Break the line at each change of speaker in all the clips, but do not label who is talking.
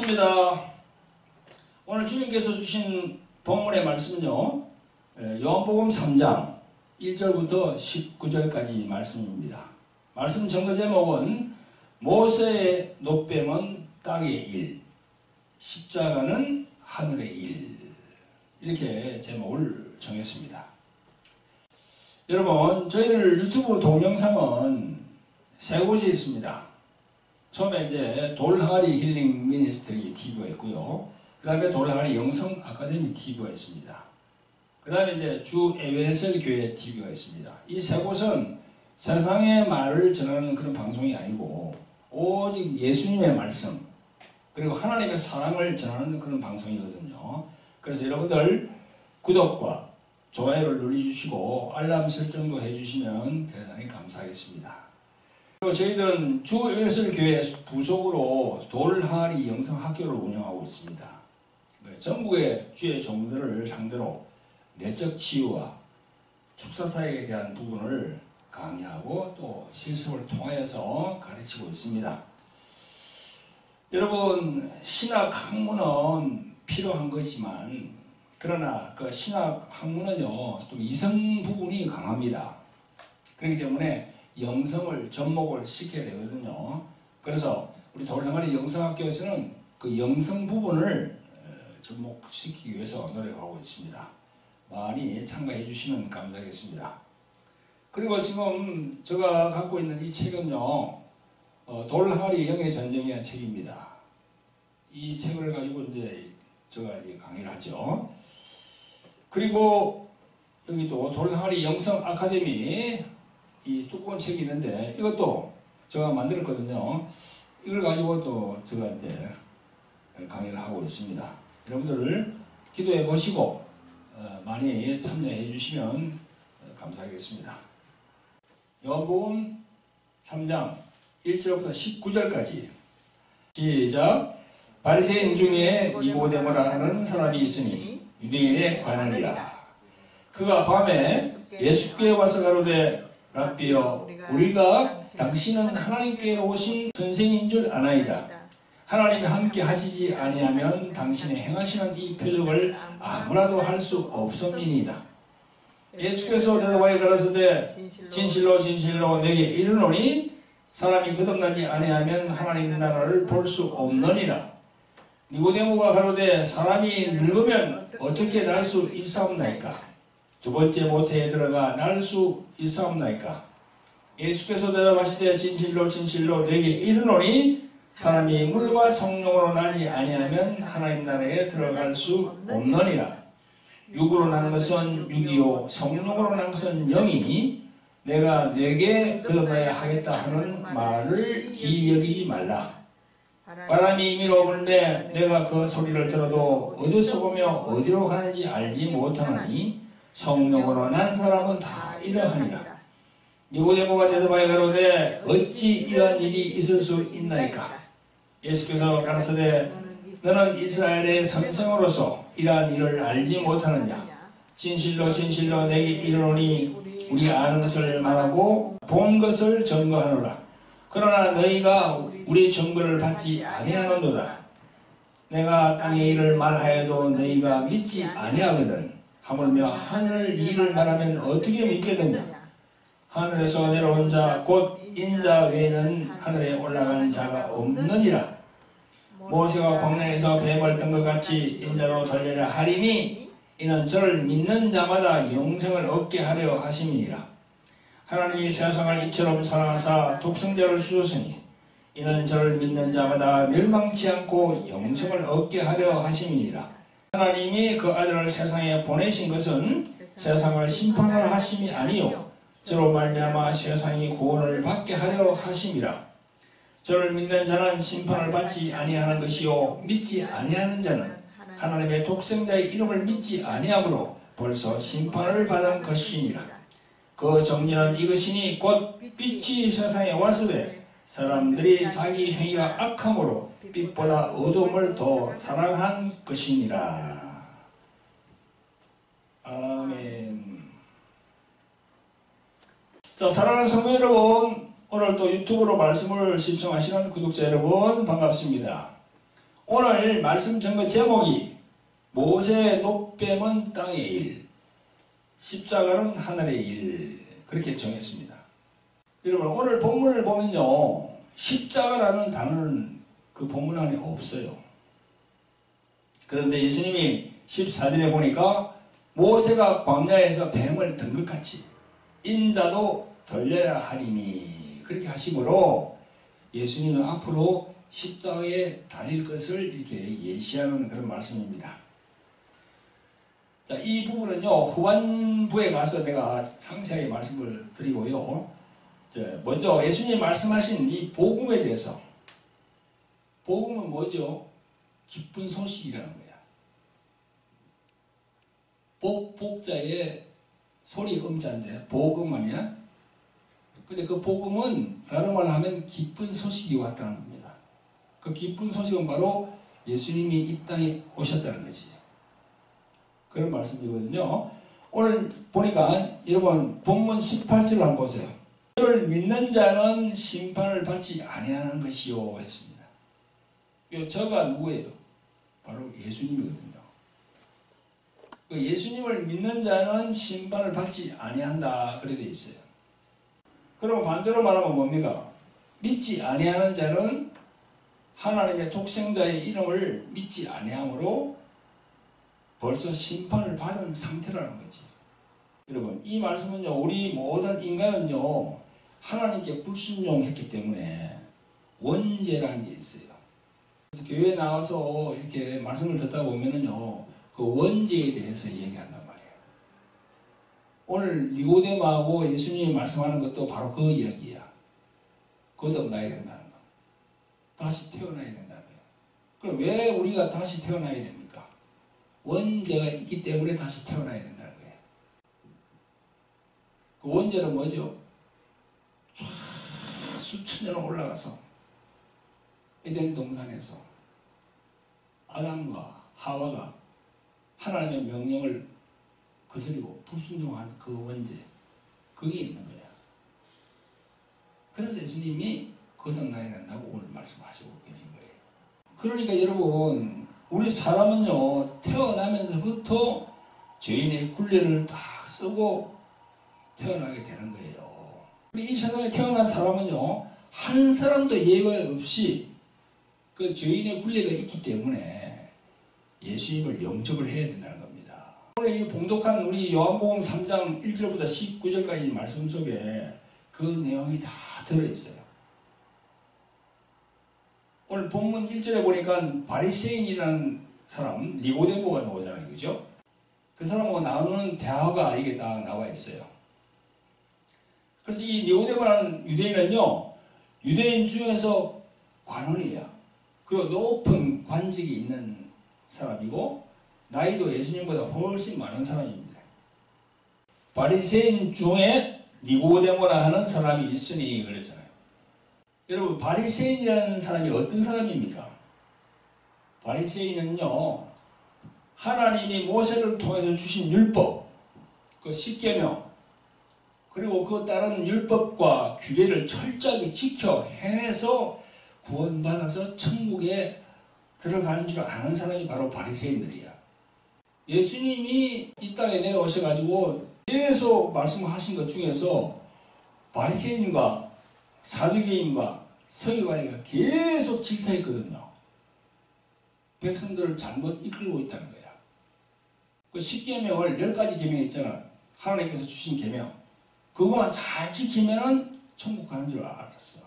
반갑습니다. 오늘 주님께서 주신 본문의 말씀은요, 요한복음 3장 1절부터 19절까지 말씀입니다. 말씀 전거 제목은 모세의 노뱀은 땅의 일, 십자가는 하늘의 일, 이렇게 제목을 정했습니다. 여러분, 저희들 유튜브 동영상은 세 곳이 있습니다. 처음에 이제 돌항아리 힐링 미니스트리 TV가 있고요. 그 다음에 돌항아리 영성 아카데미 TV가 있습니다. 그 다음에 이제 주 에베네셀 교회 TV가 있습니다. 이 세 곳은 세상의 말을 전하는 그런 방송이 아니고 오직 예수님의 말씀 그리고 하나님의 사랑을 전하는 그런 방송이거든요. 그래서 여러분들 구독과 좋아요를 눌러주시고 알람 설정도 해주시면 대단히 감사하겠습니다. 그리고 저희들은 주 에베네셀 교회 부속으로 돌항아리 영성학교를 운영하고 있습니다. 전국의 주의 종들을 상대로 내적 치유와 축사사역에 대한 부분을 강의하고 또 실습을 통하여서 가르치고 있습니다. 여러분, 신학 학문은 필요한 거지만 그러나 그 신학 학문은요 또 이성 부분이 강합니다. 그렇기 때문에 영성을 접목을 시켜야 되거든요. 그래서 우리 돌항아리 영성학교에서는 그 영성 부분을 접목시키기 위해서 노력하고 있습니다. 많이 참가해 주시면 감사하겠습니다. 그리고 지금 제가 갖고 있는 이 책은요, 돌항아리 영의 전쟁이라는 책입니다. 이 책을 가지고 이제 제가 강의를 하죠. 그리고 여기도 돌항아리 영성 아카데미 이 두꺼운 책이 있는데 이것도 제가 만들었거든요. 이걸 가지고 또 제가 이제 강의를 하고 있습니다. 여러분들 기도해 보시고 많이 참여해 주시면 감사하겠습니다. 요한복음 3장 1절부터 19절까지 시작. 바리새인 중에 니고데모라 하는 사람이 있으니 유대인의 관원이라. 그가 밤에 예수께 와서 가로되 랍비여, 우리가 당신은 하나님께 오신 선생인 줄 아나이다. 하나님이 함께 하시지 아니하면 당신의 행하시는 이 표적을 아무라도 할 수 없음이니이다. 예수께서 대답하여 가라사대 진실로 진실로 내게 이르노니 사람이 거듭나지 아니하면 하나님 나라를 볼 수 없느니라. 니고데모가 가로되 사람이 늙으면 어떻게 날 수 있사옵나이까? 두 번째 모태에 들어가 날 수 있사옵나이까? 예수께서 대답하시되 진실로 진실로 내게 이르노니 사람이 물과 성령으로 나지 아니하면 하나님 나라에 들어갈 수 없느니라. 육으로 난 것은 육이요 성령으로 난 것은 영이니 내가 내게 거듭나야 하겠다 하는 말을 기여기지 말라. 바람이 임의로 불매 내가 그 소리를 들어도 어디서 오며 어디로 가는지 알지 못하나니 성령으로 난 사람은 다 이러하니라. 니고데모가 대답하여 가로되 어찌 이러한 일이 있을 수 있나이까? 예수께서 가라사대 너는 이스라엘의 선생으로서 이러한 일을 알지 못하느냐? 진실로 진실로 내게 이르노니 우리 아는 것을 말하고 본 것을 증거하노라. 그러나 너희가 우리 증거를 받지 아니하는도다. 내가 땅의 일을 말하여도 너희가 믿지 아니하거든. 하물며 하늘 일을 말하면 어떻게 믿겠느냐? 하늘에서 내려온 자 곧 인자 외에는 하늘에 올라간 자가 없느니라. 모세가 광야에서 뱀을 든 것 같이 인자로 달려라 하리니 이는 저를 믿는 자마다 영생을 얻게 하려 하심이니라. 하나님이 세상을 이처럼 사랑하사 독생자를 주셨으니 이는 저를 믿는 자마다 멸망치 않고 영생을 얻게 하려 하심이니라. 하나님이 그 아들을 세상에 보내신 것은 세상을 심판하려 하심이 아니요 저로 말미암아 세상이 구원을 받게 하려 하심이라. 저를 믿는 자는 심판을 받지 아니하는 것이요 믿지 아니하는 자는 하나님의 독생자의 이름을 믿지 아니하므로 벌써 심판을 받은 것이니라. 그 정리는 이것이니 곧 빛이 세상에 왔으되 사람들이 자기 행위가 악함으로 빛보다 어둠을 더 사랑한 것이니라. 아멘. 자, 사랑하는 성도 여러분, 오늘도 유튜브로 말씀을 시청하시는 구독자 여러분 반갑습니다. 오늘 말씀 전거 제목이 모세의 노뱀은 땅의 일, 십자가는 하늘의 일, 그렇게 정했습니다. 여러분, 오늘 본문을 보면요, 십자가라는 단어는 그 본문 안에 없어요. 그런데 예수님이 14절에 보니까 모세가 광야에서 뱀을 든 것 같이 인자도 덜려야 하리니, 그렇게 하심으로 예수님은 앞으로 십자가에 달릴 것을 이렇게 예시하는 그런 말씀입니다. 자, 이 부분은요, 후반부에 가서 내가 상세하게 말씀을 드리고요. 먼저 예수님이 말씀하신 이 복음에 대해서, 복음은 뭐죠? 기쁜 소식이라는 거야. 복자에 소리 음자인데 복음 아니야? 근데 그 복음은 다른 말로 하면 기쁜 소식이 왔다는 겁니다. 그 기쁜 소식은 바로 예수님이 이 땅에 오셨다는 거지. 그런 말씀이거든요. 오늘 보니까 여러분 본문 18절을 한번 보세요. 저를 믿는 자는 심판을 받지 아니하는 것이요 했습니다. 이 저가 누구예요? 바로 예수님이거든요. 그 예수님을 믿는 자는 심판을 받지 아니한다 그렇게 되어 있어요. 그럼 반대로 말하면 뭡니까? 믿지 아니하는 자는 하나님의 독생자의 이름을 믿지 아니함으로 벌써 심판을 받은 상태라는 거지. 여러분, 이 말씀은요, 우리 모든 인간은요, 하나님께 불순종했기 때문에 원죄라는 게 있어요. 그래서 교회에 나와서 이렇게 말씀을 듣다 보면은요, 그 원죄에 대해서 얘기한단 말이에요. 오늘 니고데모하고 예수님이 말씀하는 것도 바로 그 이야기야. 거듭나야 된다는 거. 다시 태어나야 된다는 거예요. 그럼 왜 우리가 다시 태어나야 됩니까? 원죄가 있기 때문에 다시 태어나야 된다는 거예요. 그 원죄는 뭐죠? 수천 년 올라가서 에덴 동산에서 아담과 하와가 하나님의 명령을 거스리고 불순종한 그 원죄, 그게 있는 거야. 그래서 예수님이 거듭나야 된다고 오늘 말씀하시고 계신 거예요. 그러니까 여러분, 우리 사람은요, 태어나면서부터 죄인의 굴레를 다 쓰고 태어나게 되는 거예요. 이 세상에 태어난 사람은요, 한 사람도 예외 없이 그 죄인의 굴레가 있기 때문에 예수님을 영접을 해야 된다는 겁니다. 오늘 이 봉독한 우리 요한복음 3장 1절부터 19절까지 말씀 속에 그 내용이 다 들어있어요. 오늘 본문 1절에 보니까 바리새인이라는 사람, 니고데모가 나오잖아요. 그죠? 그 사람하고 나오는 대화가 이게 다 나와 있어요. 그래서 이 니고데모라는 유대인은요, 유대인 중에서 관원이야. 그리고 높은 관직이 있는 사람이고, 나이도 예수님보다 훨씬 많은 사람입니다. 바리새인 중에 니고데모라 하는 사람이 있으니 그랬잖아요. 여러분, 바리새인이라는 사람이 어떤 사람입니까? 바리새인은요, 하나님이 모세를 통해서 주신 율법, 그 십계명, 그리고 그 따른 율법과 규례를 철저하게 지켜 행해서 구원받아서 천국에 들어가는 줄 아는 사람이 바로 바리새인들이야. 예수님이 이 땅에 내려오셔가지고 계속 말씀하신 것 중에서 바리새인과 사두개인과 서기관이가 계속 질타했거든요. 백성들을 잘못 이끌고 있다는 거야. 그 10계명을 10가지 계명 있잖아. 하나님께서 주신 계명. 그것만 잘 지키면은 천국 가는 줄 알았어.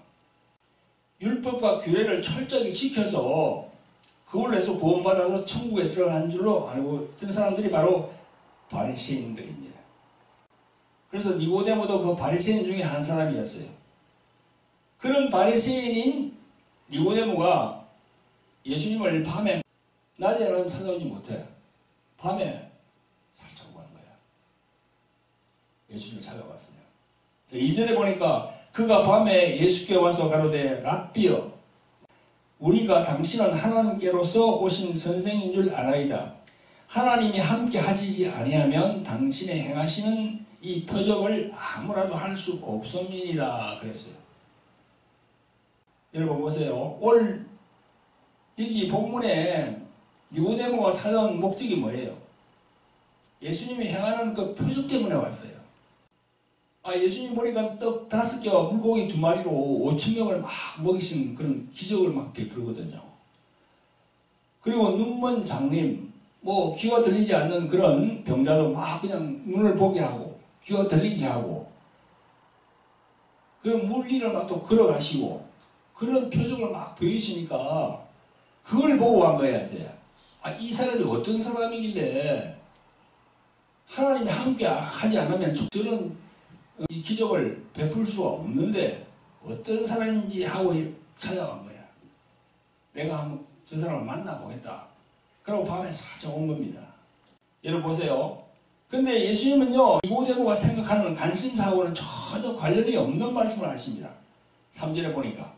율법과 규례를 철저히 지켜서 그걸로 해서 구원받아서 천국에 들어간 줄로 알고 있던 사람들이 바로 바리새인들입니다. 그래서 니고데모도 그 바리새인 중에 한 사람이었어요. 그런 바리새인인 니고데모가 예수님을 밤에, 낮에는 찾아오지 못해. 밤에 살짝 간 거야. 예수님을 찾아왔어요. 2절에 보니까 그가 밤에 예수께 와서 가로되 랍비여, 우리가 당신은 하나님께로서 오신 선생인 줄 아나이다. 하나님이 함께 하시지 아니하면 당신의 행하시는 이 표적을 아무라도 할 수 없음이니라 그랬어요. 여러분 보세요. 여기 본문에 니고데모가 찾아온 목적이 뭐예요? 예수님이 행하는 그 표적 때문에 왔어요. 예수님 보니까 떡 5개와 물고기 2마리로 5,000명을 막 먹이신 그런 기적을 막 베풀거든요. 그리고 눈먼 장님, 귀가 들리지 않는 그런 병자도 막 그냥 눈을 보게 하고, 귀가 들리게 하고, 그런 물리를 막 또 걸어가시고, 그런 표적을 막 보이시니까, 그걸 보고 한 거야, 이제. 이 사람이 어떤 사람이길래, 하나님이 함께 하지 않으면 저런 이 기적을 베풀 수가 없는데, 어떤 사람인지 하고 찾아간 거야. 내가 한번 저 사람을 만나보겠다. 그러고 밤에 살짝 온 겁니다. 여러분 보세요. 근데 예수님은요, 니고데모가 생각하는 관심사하고는 전혀 관련이 없는 말씀을 하십니다. 3절에 보니까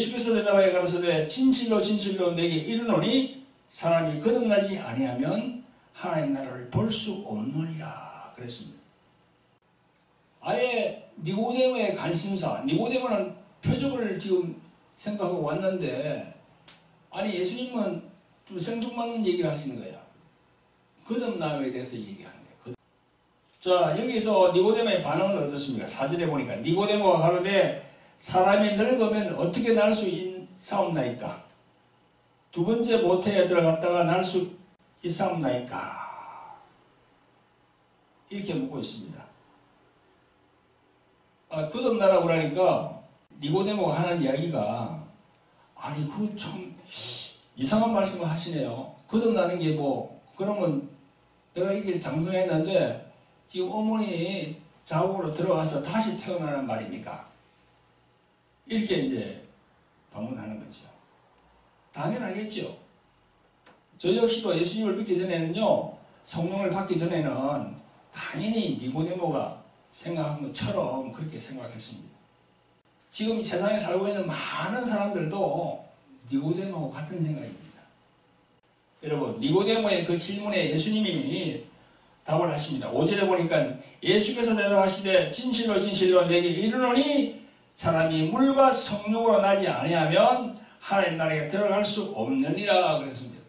예수께서 대답하여 가라사대 진실로 진실로 내게 이르노니 사람이 거듭나지 아니하면 하나님 나라를 볼 수 없느니라 그랬습니다. 아예 니고데모의 관심사, 니고데모는 표적을 지금 생각하고 왔는데 예수님은 좀 생뚱맞는 얘기를 하시는 거예요. 거듭남에 대해서 얘기하는 거예요. 자, 여기서 니고데모의 반응은 어떻습니까? 4절에 보니까 니고데모가 가로되 사람이 늙으면 어떻게 날 수 있사옵나이까? 두 번째 모태에 들어갔다가 날 수 있사옵나이까? 이렇게 묻고 있습니다. 거듭나라고 그러니까 니고데모가 하는 이야기가 그거 참 이상한 말씀을 하시네요. 거듭나는 게 그러면 내가 이게 장성했는데 지금 어머니 자국으로 들어가서 다시 태어나는 말입니까? 이렇게 이제 반문하는 거죠. 당연하겠죠. 저 역시도 예수님을 믿기 전에는요, 성령을 받기 전에는 당연히 니고데모가 생각한 것처럼 그렇게 생각했습니다. 지금 세상에 살고 있는 많은 사람들도 니고데모하고 같은 생각입니다. 여러분, 니고데모의 그 질문에 예수님이 답을 하십니다. 5절에 보니까 예수께서 대답하시되 진실로 진실로 내게 이르노니 사람이 물과 성령으로 나지 아니하면 하나님 나라에 들어갈 수 없느니라 그랬습니다.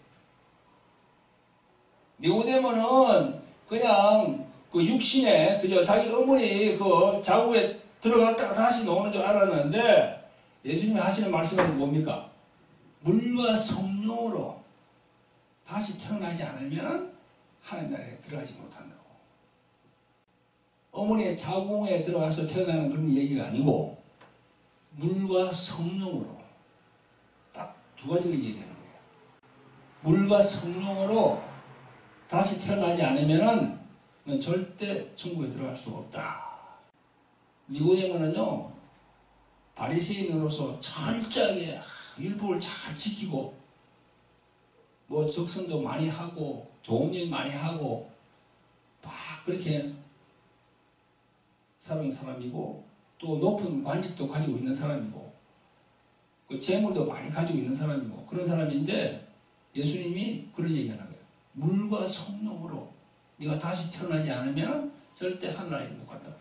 니고데모는 그냥 그 육신에 그저 자기 어머니 그 자국에 들어갔다가 다시 나오는 줄 알았는데 예수님이 하시는 말씀은 뭡니까? 물과 성령으로 다시 태어나지 않으면 하나님 나라에 들어가지 못한다고. 어머니의 자궁에 들어가서 태어나는 그런 얘기가 아니고 물과 성령으로 딱 2가지를 얘기하는 거예요. 물과 성령으로 다시 태어나지 않으면 넌 절대 천국에 들어갈 수가 없다. 니고데모는요, 바리새인으로서 철저하게 율법을 잘 지키고 적선도 많이 하고 좋은 일 많이 하고 막 그렇게 사는 사람이고 또 높은 관직도 가지고 있는 사람이고 그 재물도 많이 가지고 있는 사람이고 그런 사람인데 예수님이 그런 얘기하는 거예요. 물과 성령으로 네가 다시 태어나지 않으면 절대 하늘나라에 못 간다.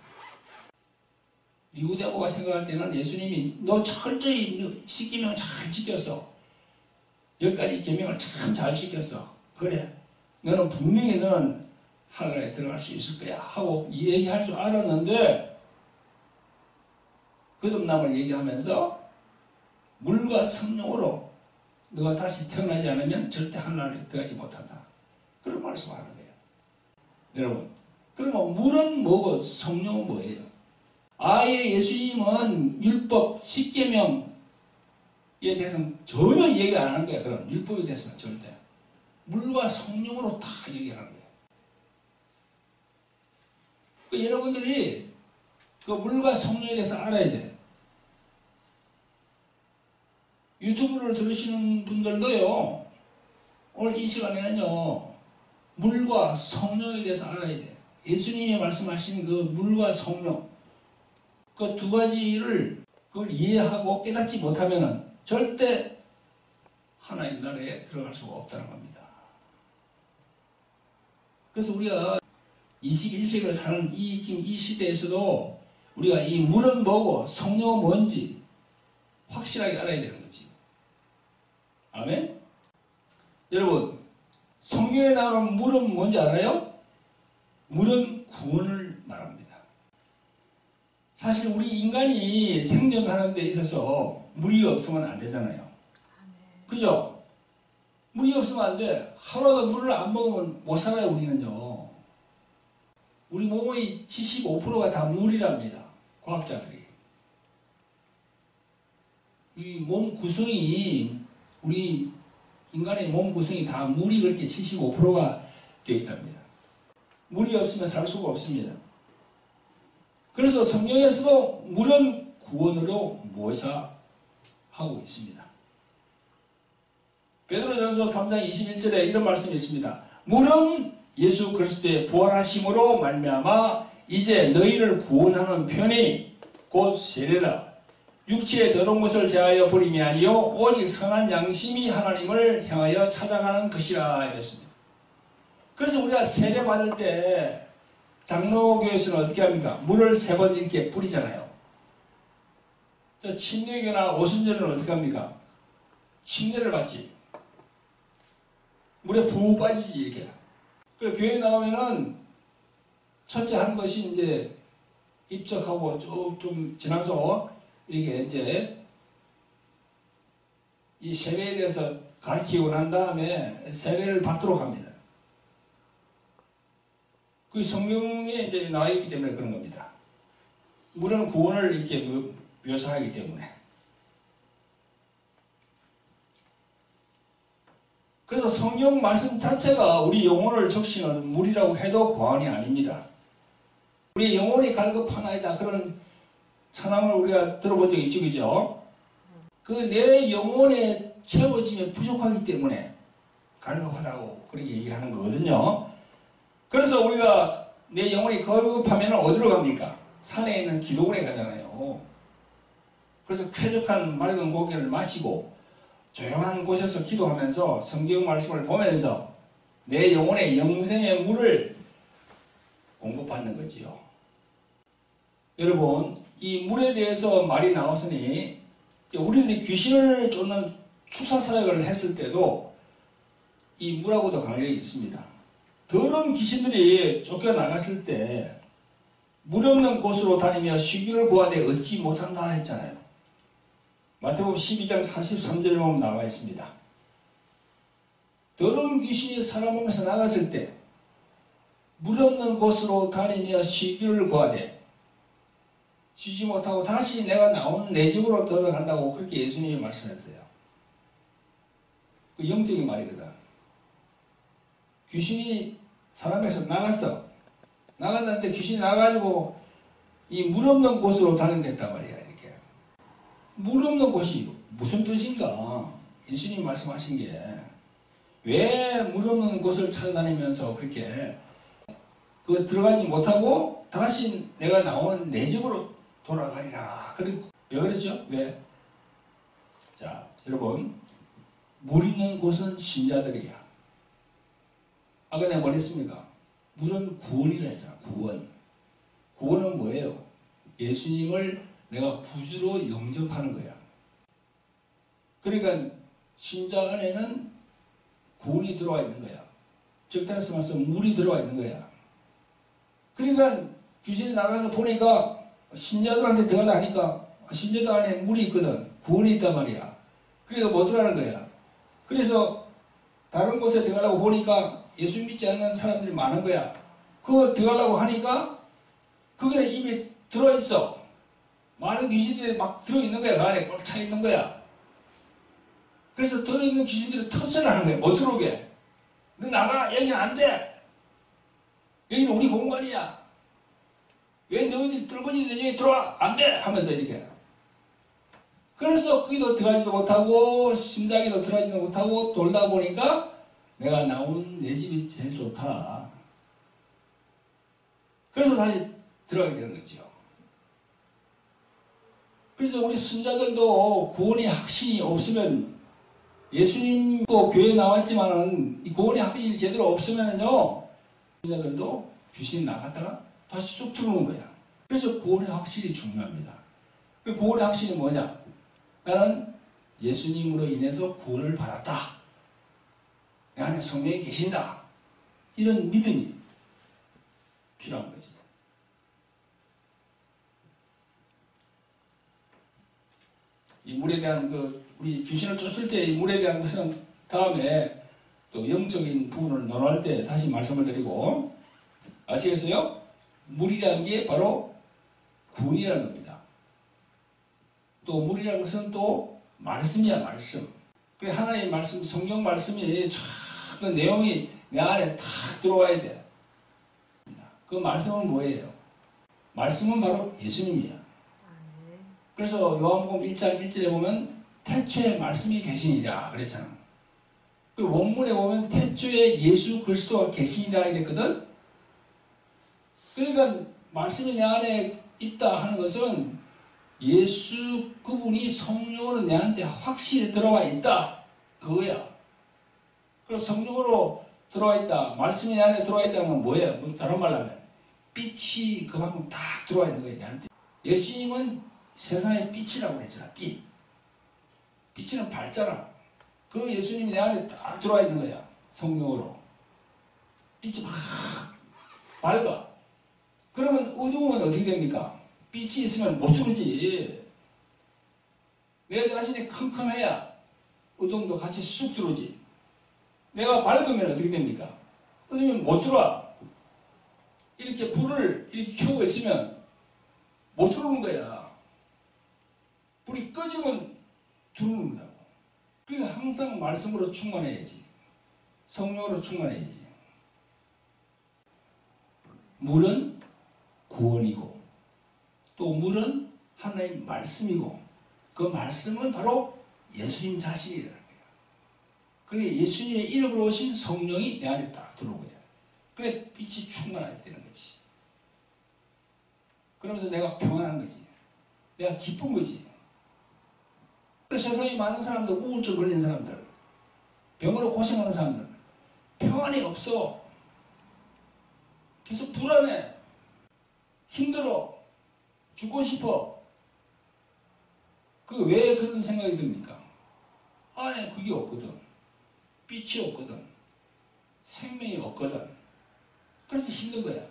니고데모가 생각할 때는 예수님이 너 철저히 10계명 잘 지켰어. 10가지 계명을 참 잘 지켰어. 그래. 너는 분명히 너는 하늘나라에 들어갈 수 있을 거야. 하고 얘기할 줄 알았는데 거듭남을 얘기하면서 물과 성령으로 너가 다시 태어나지 않으면 절대 하늘나라에 들어가지 못한다. 그런 말씀을 하는 거예요. 여러분, 그러면 물은 뭐고 성령은 뭐예요? 아예 예수님은 율법 10계명에 대해서는 전혀 얘기 안 하는 거예요. 그럼 율법에 대해서는 절대. 물과 성령으로 다 얘기하는 거예요. 여러분들이 그 물과 성령에 대해서 알아야 돼요. 유튜브를 들으시는 분들도요, 오늘 이 시간에는요, 물과 성령에 대해서 알아야 돼요. 예수님이 말씀하신 그 물과 성령, 그 2가지를 그걸 이해하고 깨닫지 못하면 절대 하나님 나라에 들어갈 수가 없다는 겁니다. 그래서 우리가 21세기를 사는 지금 이 시대에서도 우리가 이 물은 뭐고 성령은 뭔지 확실하게 알아야 되는 거지. 아멘? 여러분, 성경에 나오는 물은 뭔지 알아요? 물은 구원을 말합니다. 사실 우리 인간이 생존하는 데 있어서 물이 없으면 안 되잖아요. 그죠? 물이 없으면 안 돼. 하루라도 물을 안 먹으면 못 살아요, 우리는요. 우리 몸의 75%가 다 물이랍니다. 과학자들이. 이 몸 구성이, 우리 인간의 몸 구성이 다 물이 그렇게 75%가 되어 있답니다. 물이 없으면 살 수가 없습니다. 그래서 성경에서도 물은 구원으로 묘사하고 있습니다. 베드로전서 3장 21절에 이런 말씀이 있습니다. 물은 예수 그리스도의 부활하심으로 말미암아 이제 너희를 구원하는 편이 곧 세례라. 육체의 더러운 것을 제하여 버림이 아니요 오직 선한 양심이 하나님을 향하여 찾아가는 것이라 이랬습니다. 그래서 우리가 세례 받을 때 장로교에서는 어떻게 합니까? 물을 3번 이렇게 뿌리잖아요. 저 침례교나 오순절은 어떻게 합니까? 침례를 받지. 물에 푹 빠지지 이렇게. 그래서 교회 나오면은 첫째 하는 것이 이제 입적하고 쭉 좀 지나서 이렇게 이제 이 세례에 대해서 가르치고 난 다음에 세례를 받도록 합니다. 그 성경에 이제 나와 있기 때문에 그런 겁니다. 물은 구원을 이렇게 묘사하기 때문에. 그래서 성경 말씀 자체가 우리 영혼을 적시는 물이라고 해도 과언이 아닙니다. 우리 영혼이 갈급하나이다 그런 찬양을 우리가 들어본 적이 있죠, 그죠? 그 내 영혼의 채워짐이 부족하기 때문에 갈급하다고 그렇게 얘기하는 거거든요. 그래서 우리가 내 영혼이 갈급하면 어디로 갑니까? 산에 있는 기도원에 가잖아요. 그래서 쾌적한 맑은 고기를 마시고 조용한 곳에서 기도하면서 성경 말씀을 보면서 내 영혼의 영생의 물을 공급받는 거지요. 여러분, 이 물에 대해서 말이 나왔으니 우리들이 귀신을 쫓는 추사사역을 했을 때도 이 물하고도 관련이 있습니다. 더러운 귀신들이 쫓겨나갔을 때 물 없는 곳으로 다니며 쉬기를 구하되 얻지 못한다 했잖아요. 마태복음 12장 43절에 보면 나와 있습니다. 더러운 귀신이 사람 몸에서 나갔을 때 물 없는 곳으로 다니며 쉬기를 구하되 쉬지 못하고 다시 내가 나온 내 집으로 들어간다고 그렇게 예수님이 말씀했어요. 그 영적인 말이거든. 귀신이 사람에서 나갔어. 나갔는데 귀신이 나가지고 이 물 없는 곳으로 다닌댔단 말이야. 이렇게. 물 없는 곳이 무슨 뜻인가? 예수님이 말씀하신 게 왜 물 없는 곳을 찾아다니면서 그렇게 들어가지 못하고 다시 내가 나온 내 집으로 돌아가리라. 왜 그랬죠? 왜? 자, 여러분, 물 있는 곳은 신자들이야. 아까 내가 뭐랬습니까? 물은 구원이라 했잖아. 구원. 구원은 뭐예요? 예수님을 내가 구주로 영접하는 거야. 그러니까 신자 안에는 구원이 들어와 있는 거야. 즉 다시 말해서 물이 들어와 있는 거야. 그러니까 귀신이 나가서 보니까 신자들한테 들어가니까 신자들 안에 물이 있거든. 구원이 있단 말이야. 그러니까 못 들어가는 거야. 그래서 다른 곳에 들어가려고 보니까 예수 믿지 않는 사람들이 많은 거야. 그거 들어가려고 하니까 그게 입에 들어있어. 많은 귀신들이 막 들어있는 거야. 그 안에 꽉 차 있는 거야. 그래서 들어있는 귀신들이 텃세를 하는 거야. 못 들어오게. 너 나가. 여기는 안 돼. 여기는 우리 공간이야. 왜 너희들이 떨거지들 여기 들어와? 안 돼! 하면서 이렇게. 그래서 거기도 들어가지도 못하고 심장에도 들어가지도 못하고 돌다 보니까 내가 나온 내 집이 제일 좋다. 그래서 다시 들어가게 되는 거죠. 그래서 우리 신자들도 구원의 확신이 없으면 예수님도 교회에 나왔지만은 이 구원의 확신이 제대로 없으면요 신자들도 귀신이 나갔다가 다시 쑥 들어오는 거야. 그래서 구원의 확신이 중요합니다. 그 구원의 확신이 뭐냐? 나는 예수님으로 인해서 구원을 받았다. 내 안에 성령이 계신다. 이런 믿음이 필요한 거지. 이 물에 대한 우리 귀신을 쫓을 때 이 물에 대한 것은 다음에 또 영적인 부분을 논할 때 다시 말씀을 드리고, 아시겠어요? 물이라는 게 바로 구원이라는 겁니다. 또 물이라는 것은 또 말씀이야, 말씀. 그래, 하나님의 말씀, 성경 말씀이 그 내용이 내 안에 탁 들어와야 돼. 그 말씀은 뭐예요? 말씀은 바로 예수님이야. 그래서 요한복음 1장 1절에 보면 태초에 말씀이 계시니라 그랬잖아. 그 원문에 보면 태초에 예수 그리스도가 계시니라 이랬거든. 그러니까 말씀이 내 안에 있다 하는 것은 예수 그분이 성령으로 내한테 확실히 들어와 있다. 그거야. 그리고 성령으로 들어와 있다. 말씀이 내 안에 들어와 있다는 건 뭐예요? 다른 말로 하면 빛이 그만큼 다 들어와 있는 거예요. 내한테. 예수님은 세상의 빛이라고 그랬잖아. 빛. 빛은 밝잖아. 그 예수님이 내 안에 딱 들어와 있는 거야. 성령으로. 빛이 막 밝아. 그러면 어두움은 어떻게 됩니까? 빛이 있으면 못 들어오지. 내 자신이 컴컴해야 어둠도 같이 쑥 들어오지. 내가 밝으면 어떻게 됩니까? 어두우면 못 들어와. 이렇게 불을 이렇게 켜고 있으면 못 들어오는 거야. 불이 꺼지면 들어오는 거다고. 그러니까 항상 말씀으로 충만해야지. 성령으로 충만해야지. 물은 구원이고 또 물은 하나님의 말씀이고 그 말씀은 바로 예수님 자신이라는 거야. 그러니까 예수님의 이름으로 오신 성령이 내 안에 딱 들어오는 거야. 그래 빛이 충만하게 되는 거지. 그러면서 내가 평안한 거지. 내가 기쁜 거지. 세상에 많은 사람들, 우울증 걸린 사람들, 병으로 고생하는 사람들 평안이 없어. 계속 불안해. 힘들어. 죽고 싶어. 왜 그런 생각이 듭니까? 안에 그게 없거든. 빛이 없거든. 생명이 없거든. 그래서 힘든 거야.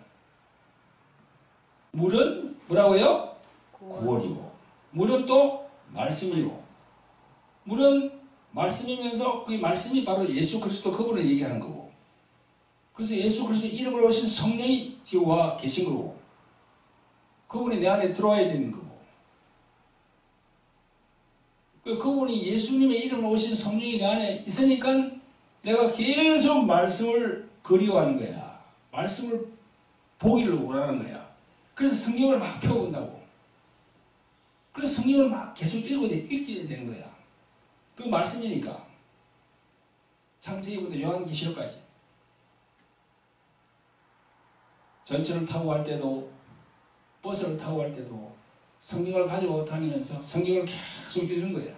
물은 뭐라고요? 구원이고 물은 또 말씀이고 물은 말씀이면서 그 말씀이 바로 예수 그리스도 그분을 얘기하는 거고 그래서 예수 그리스도 이름으로 오신 성령이 지금 와 계신 거고 그분이 내 안에 들어와야 되는 거고 그분이 예수님의 이름으로 오신 성령이 내 안에 있으니까 내가 계속 말씀을 그리워하는 거야. 말씀을 보기를 원하는 거야. 그래서 성경을 막 펴본다고. 그래서 성경을 막 계속 읽게 되는 거야. 그 말씀이니까. 창세기부터 요한계시록까지. 전철을 타고 갈 때도 버스를 타고 갈 때도 성경을 가지고 다니면서 성경을 계속 읽는 거야.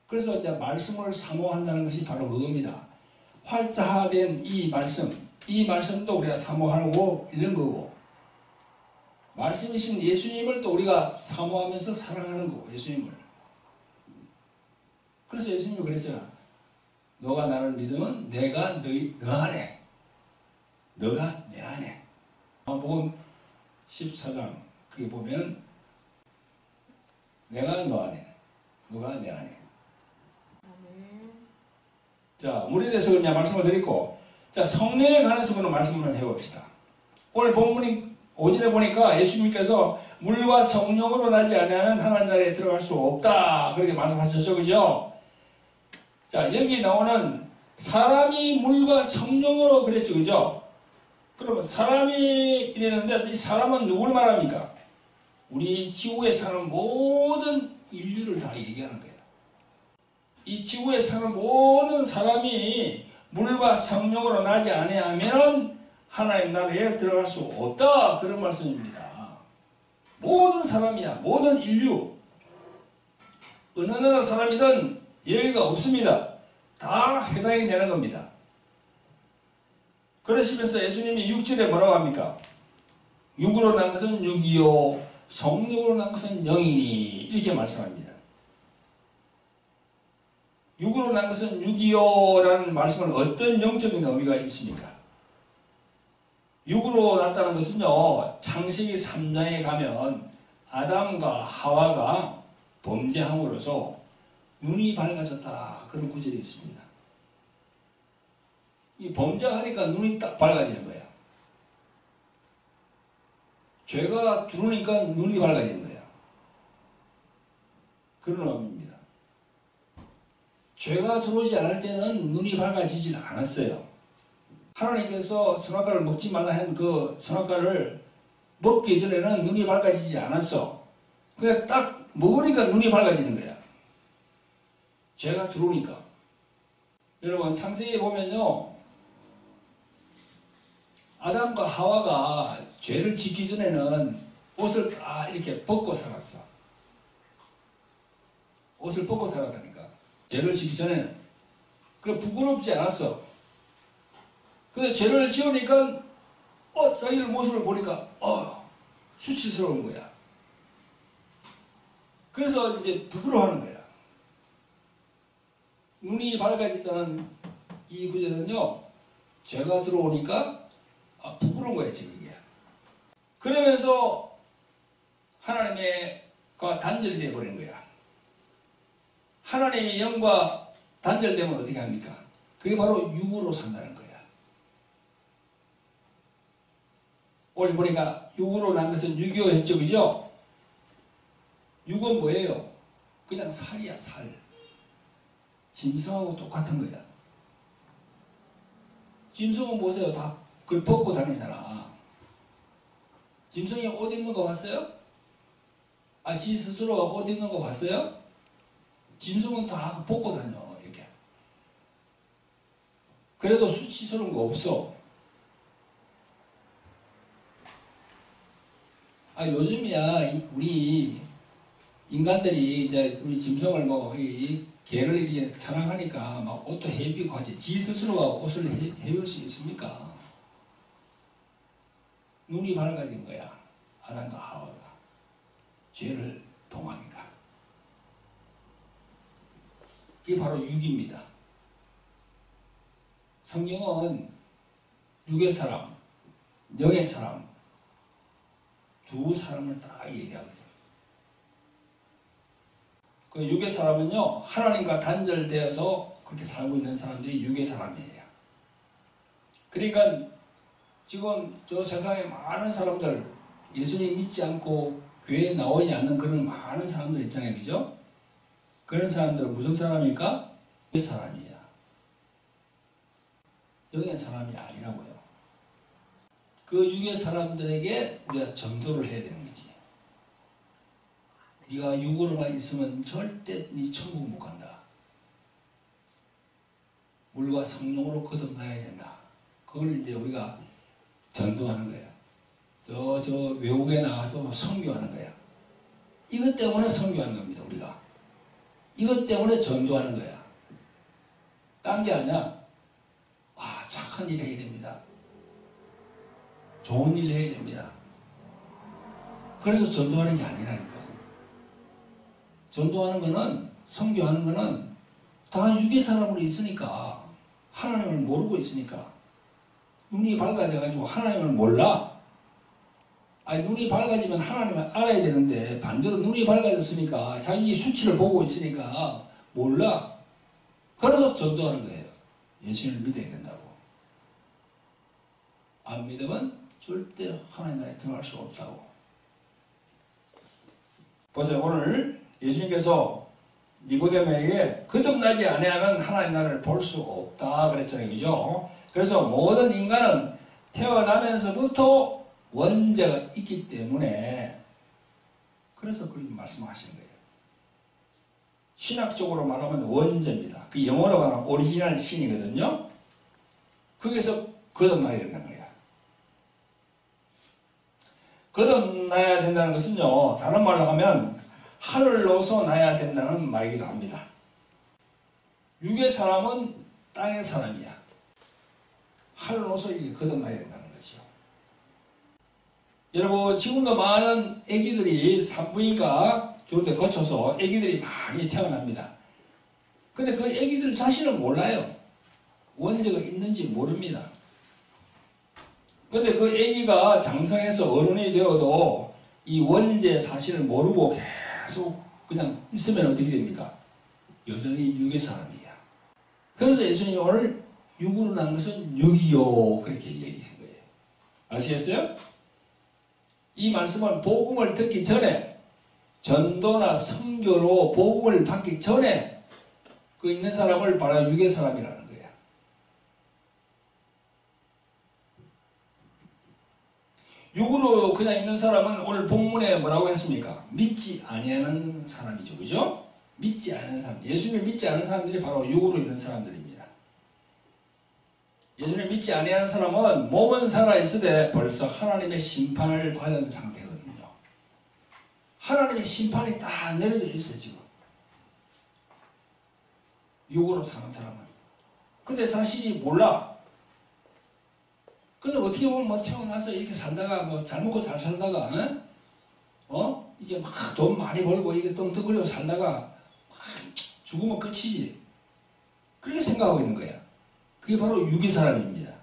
그래서 이제 말씀을 사모한다는 것이 바로 그겁니다. 활자화된 이 말씀도 우리가 사모하고 읽는 거고 말씀이신 예수님을 또 우리가 사모하면서 사랑하는 거고 예수님을. 그래서 예수님이 그랬잖아. 너가 나를 믿으면 내가 너 안에 너가 내 안에. 마가복음 14장 그게 보면 내가 너 안에 너가 내 안에. 자, 물에 대해서 그냥 말씀을 드리고 자, 성령에 관해서 그런 말씀을 해봅시다. 오늘 본문이 5절에 보니까 예수님께서 물과 성령으로 나지 않으면 하나님 나라에 들어갈 수 없다 그렇게 말씀하셨죠. 그죠? 자, 여기 나오는 사람이 물과 성령으로 그랬죠. 그죠? 그러면 사람이 이랬는데 이 사람은 누굴 말합니까? 우리 지구에 사는 모든 인류를 다 얘기하는 거예요. 이 지구에 사는 모든 사람이 물과 성령으로 나지 아니하면 하나님 나라에 들어갈 수 없다. 그런 말씀입니다. 모든 사람이야. 모든 인류. 어느 나라 사람이든 예외가 없습니다. 다 해당이 되는 겁니다. 그러시면서 예수님이 6절에 뭐라고 합니까? 육으로 난 것은 육이요 성령으로 난 것은 영이니 이렇게 말씀합니다. 육으로 난 것은 625라는 말씀은 어떤 영적인 의미가 있습니까? 육으로 났다는 것은요, 창세기 3장에 가면 아담과 하와가 범죄함으로써 눈이 밝아졌다, 그런 구절이 있습니다. 이 범죄하니까 눈이 딱 밝아지는 거예요. 죄가 들어오니까 눈이 밝아지는 거예요. 그런 의미입니다. 죄가 들어오지 않을 때는 눈이 밝아지질 않았어요. 하나님께서 선악과를 먹지 말라 한 그 선악과를 먹기 전에는 눈이 밝아지지 않았어. 그냥 딱 먹으니까 눈이 밝아지는 거야. 죄가 들어오니까. 여러분, 창세기에 보면요, 아담과 하와가 죄를 짓기 전에는 옷을 다 이렇게 벗고 살았어. 옷을 벗고 살았다니까. 죄를 짓기 전에는. 그래, 부끄럽지 않았어. 근데 죄를 지으니까, 자기들 모습을 보니까, 수치스러운 거야. 그래서 이제 부끄러워하는 거야. 눈이 밝아졌다는 이 구절은요, 죄가 들어오니까 부끄러운 거야, 지금 이게. 그러면서 하나님과 단절되어 버린 거야. 하나님의 영과 단절되면 어떻게 합니까? 그게 바로 육으로 산다는 거야. 오늘 보니까 육으로 난 것은 6.25 했죠, 그죠? 육은 뭐예요? 그냥 살이야, 살. 짐승하고 똑같은 거야. 짐승은 보세요. 다 그걸 벗고 다니잖아. 짐승이 옷 입는 거 봤어요? 지 스스로가 옷 입는 거 봤어요? 짐승은 다 벗고 다녀, 이렇게. 그래도 수치스러운 거 없어. 요즘이야, 우리 인간들이 이제 우리 짐승을 이 개를 이렇게 사랑하니까 막 옷도 해입고 하지. 지 스스로가 옷을 해입을 수 있습니까? 눈이 밝아진 거야. 아담과 하와가. 죄를 동하니까. 그게 바로 육입니다. 성경은 육의 사람, 영의 사람, 두 사람을 딱 얘기하거든요. 그 육의 사람은요, 하나님과 단절되어서 그렇게 살고 있는 사람들이 육의 사람이에요. 그러니까 지금 저 세상에 많은 사람들, 예수님 믿지 않고 교회에 나오지 않는 그런 많은 사람들 있잖아요, 그죠? 그런 사람들은 무슨 사람일까? 육의 사람이에요. 영의 사람이 아니라고요. 그 육의 사람들에게 우리가 전도를 해야 되는 거지. 네가 육으로만 있으면 절대 네 천국 못 간다. 물과 성령으로 거듭나야 된다. 그걸 이제 우리가 전도하는 거야. 저 외국에 나가서 선교하는 거야. 이것 때문에 선교하는 겁니다, 우리가. 이것 때문에 전도하는 거야. 딴 게 아니야. 착한 일 해야 됩니다. 좋은 일 해야 됩니다. 그래서 전도하는 게 아니라니까. 전도하는 거는, 선교하는 거는 다 육의 사람으로 있으니까, 하나님을 모르고 있으니까, 눈이 밝아져가지고 하나님을 몰라. 눈이 밝아지면 하나님을 알아야 되는데, 반대로 눈이 밝아졌으니까, 자기 수치를 보고 있으니까 몰라. 그래서 전도하는 거예요. 예수님을 믿어야 된다고. 안 믿으면 절대 하나님 나라에 들어갈 수 없다고. 보세요. 오늘 예수님께서 니고데모에게 거듭나지 아니하면 하나님 나라를 볼 수 없다 그랬잖아요, 그죠? 그래서 모든 인간은 태어나면서부터 원죄가 있기 때문에, 그래서 그렇게 말씀하시는 거예요. 신학적으로 말하면 원죄입니다. 그 영어로 말하면 오리지널 신이거든요. 거기서 거듭나야 된다는 거예요. 거듭나야 된다는 것은요, 다른 말로 하면 하늘로서 나야 된다는 말이기도 합니다. 육의 사람은 땅의 사람이야. 하늘로서 이게 거듭나야 된다는 거죠. 여러분, 지금도 많은 아기들이 산부인과 좋은 데 거쳐서 아기들이 많이 태어납니다. 근데 그 애기들 자신은 몰라요. 원죄가 있는지 모릅니다. 근데 그 애기가 장성해서 어른이 되어도 이 원죄 사실을 모르고 계속 그냥 있으면 어떻게 됩니까? 여전히 육의 사람이야. 그래서 예수님이 오늘 육으로 난 것은 육이요 그렇게 얘기한 거예요. 아시겠어요? 이 말씀은 복음을 듣기 전에 전도나 선교로 복음을 받기 전에 그 있는 사람을 바로 육의 사람이라는 거야. 육으로 그냥 있는 사람은 오늘 본문에 뭐라고 했습니까? 믿지 아니하는 사람이죠. 그죠? 믿지 않는 사람. 예수님을 믿지 않는 사람들이 바로 육으로 있는 사람들입니다. 예수님을 믿지 아니하는 사람은 몸은 살아있으되 벌써 하나님의 심판을 받은 상태거든요. 하나님의 심판이 다 내려져 있어요, 지금. 육으로 사는 사람은. 근데 자신이 몰라. 근데 어떻게 보면 뭐 태어나서 이렇게 살다가 뭐 잘 먹고 잘 살다가, 이게 막 돈 많이 벌고 이게 떵떵거리고 살다가 막 죽으면 끝이지. 그렇게 생각하고 있는 거야. 그게 바로 육의 사람입니다.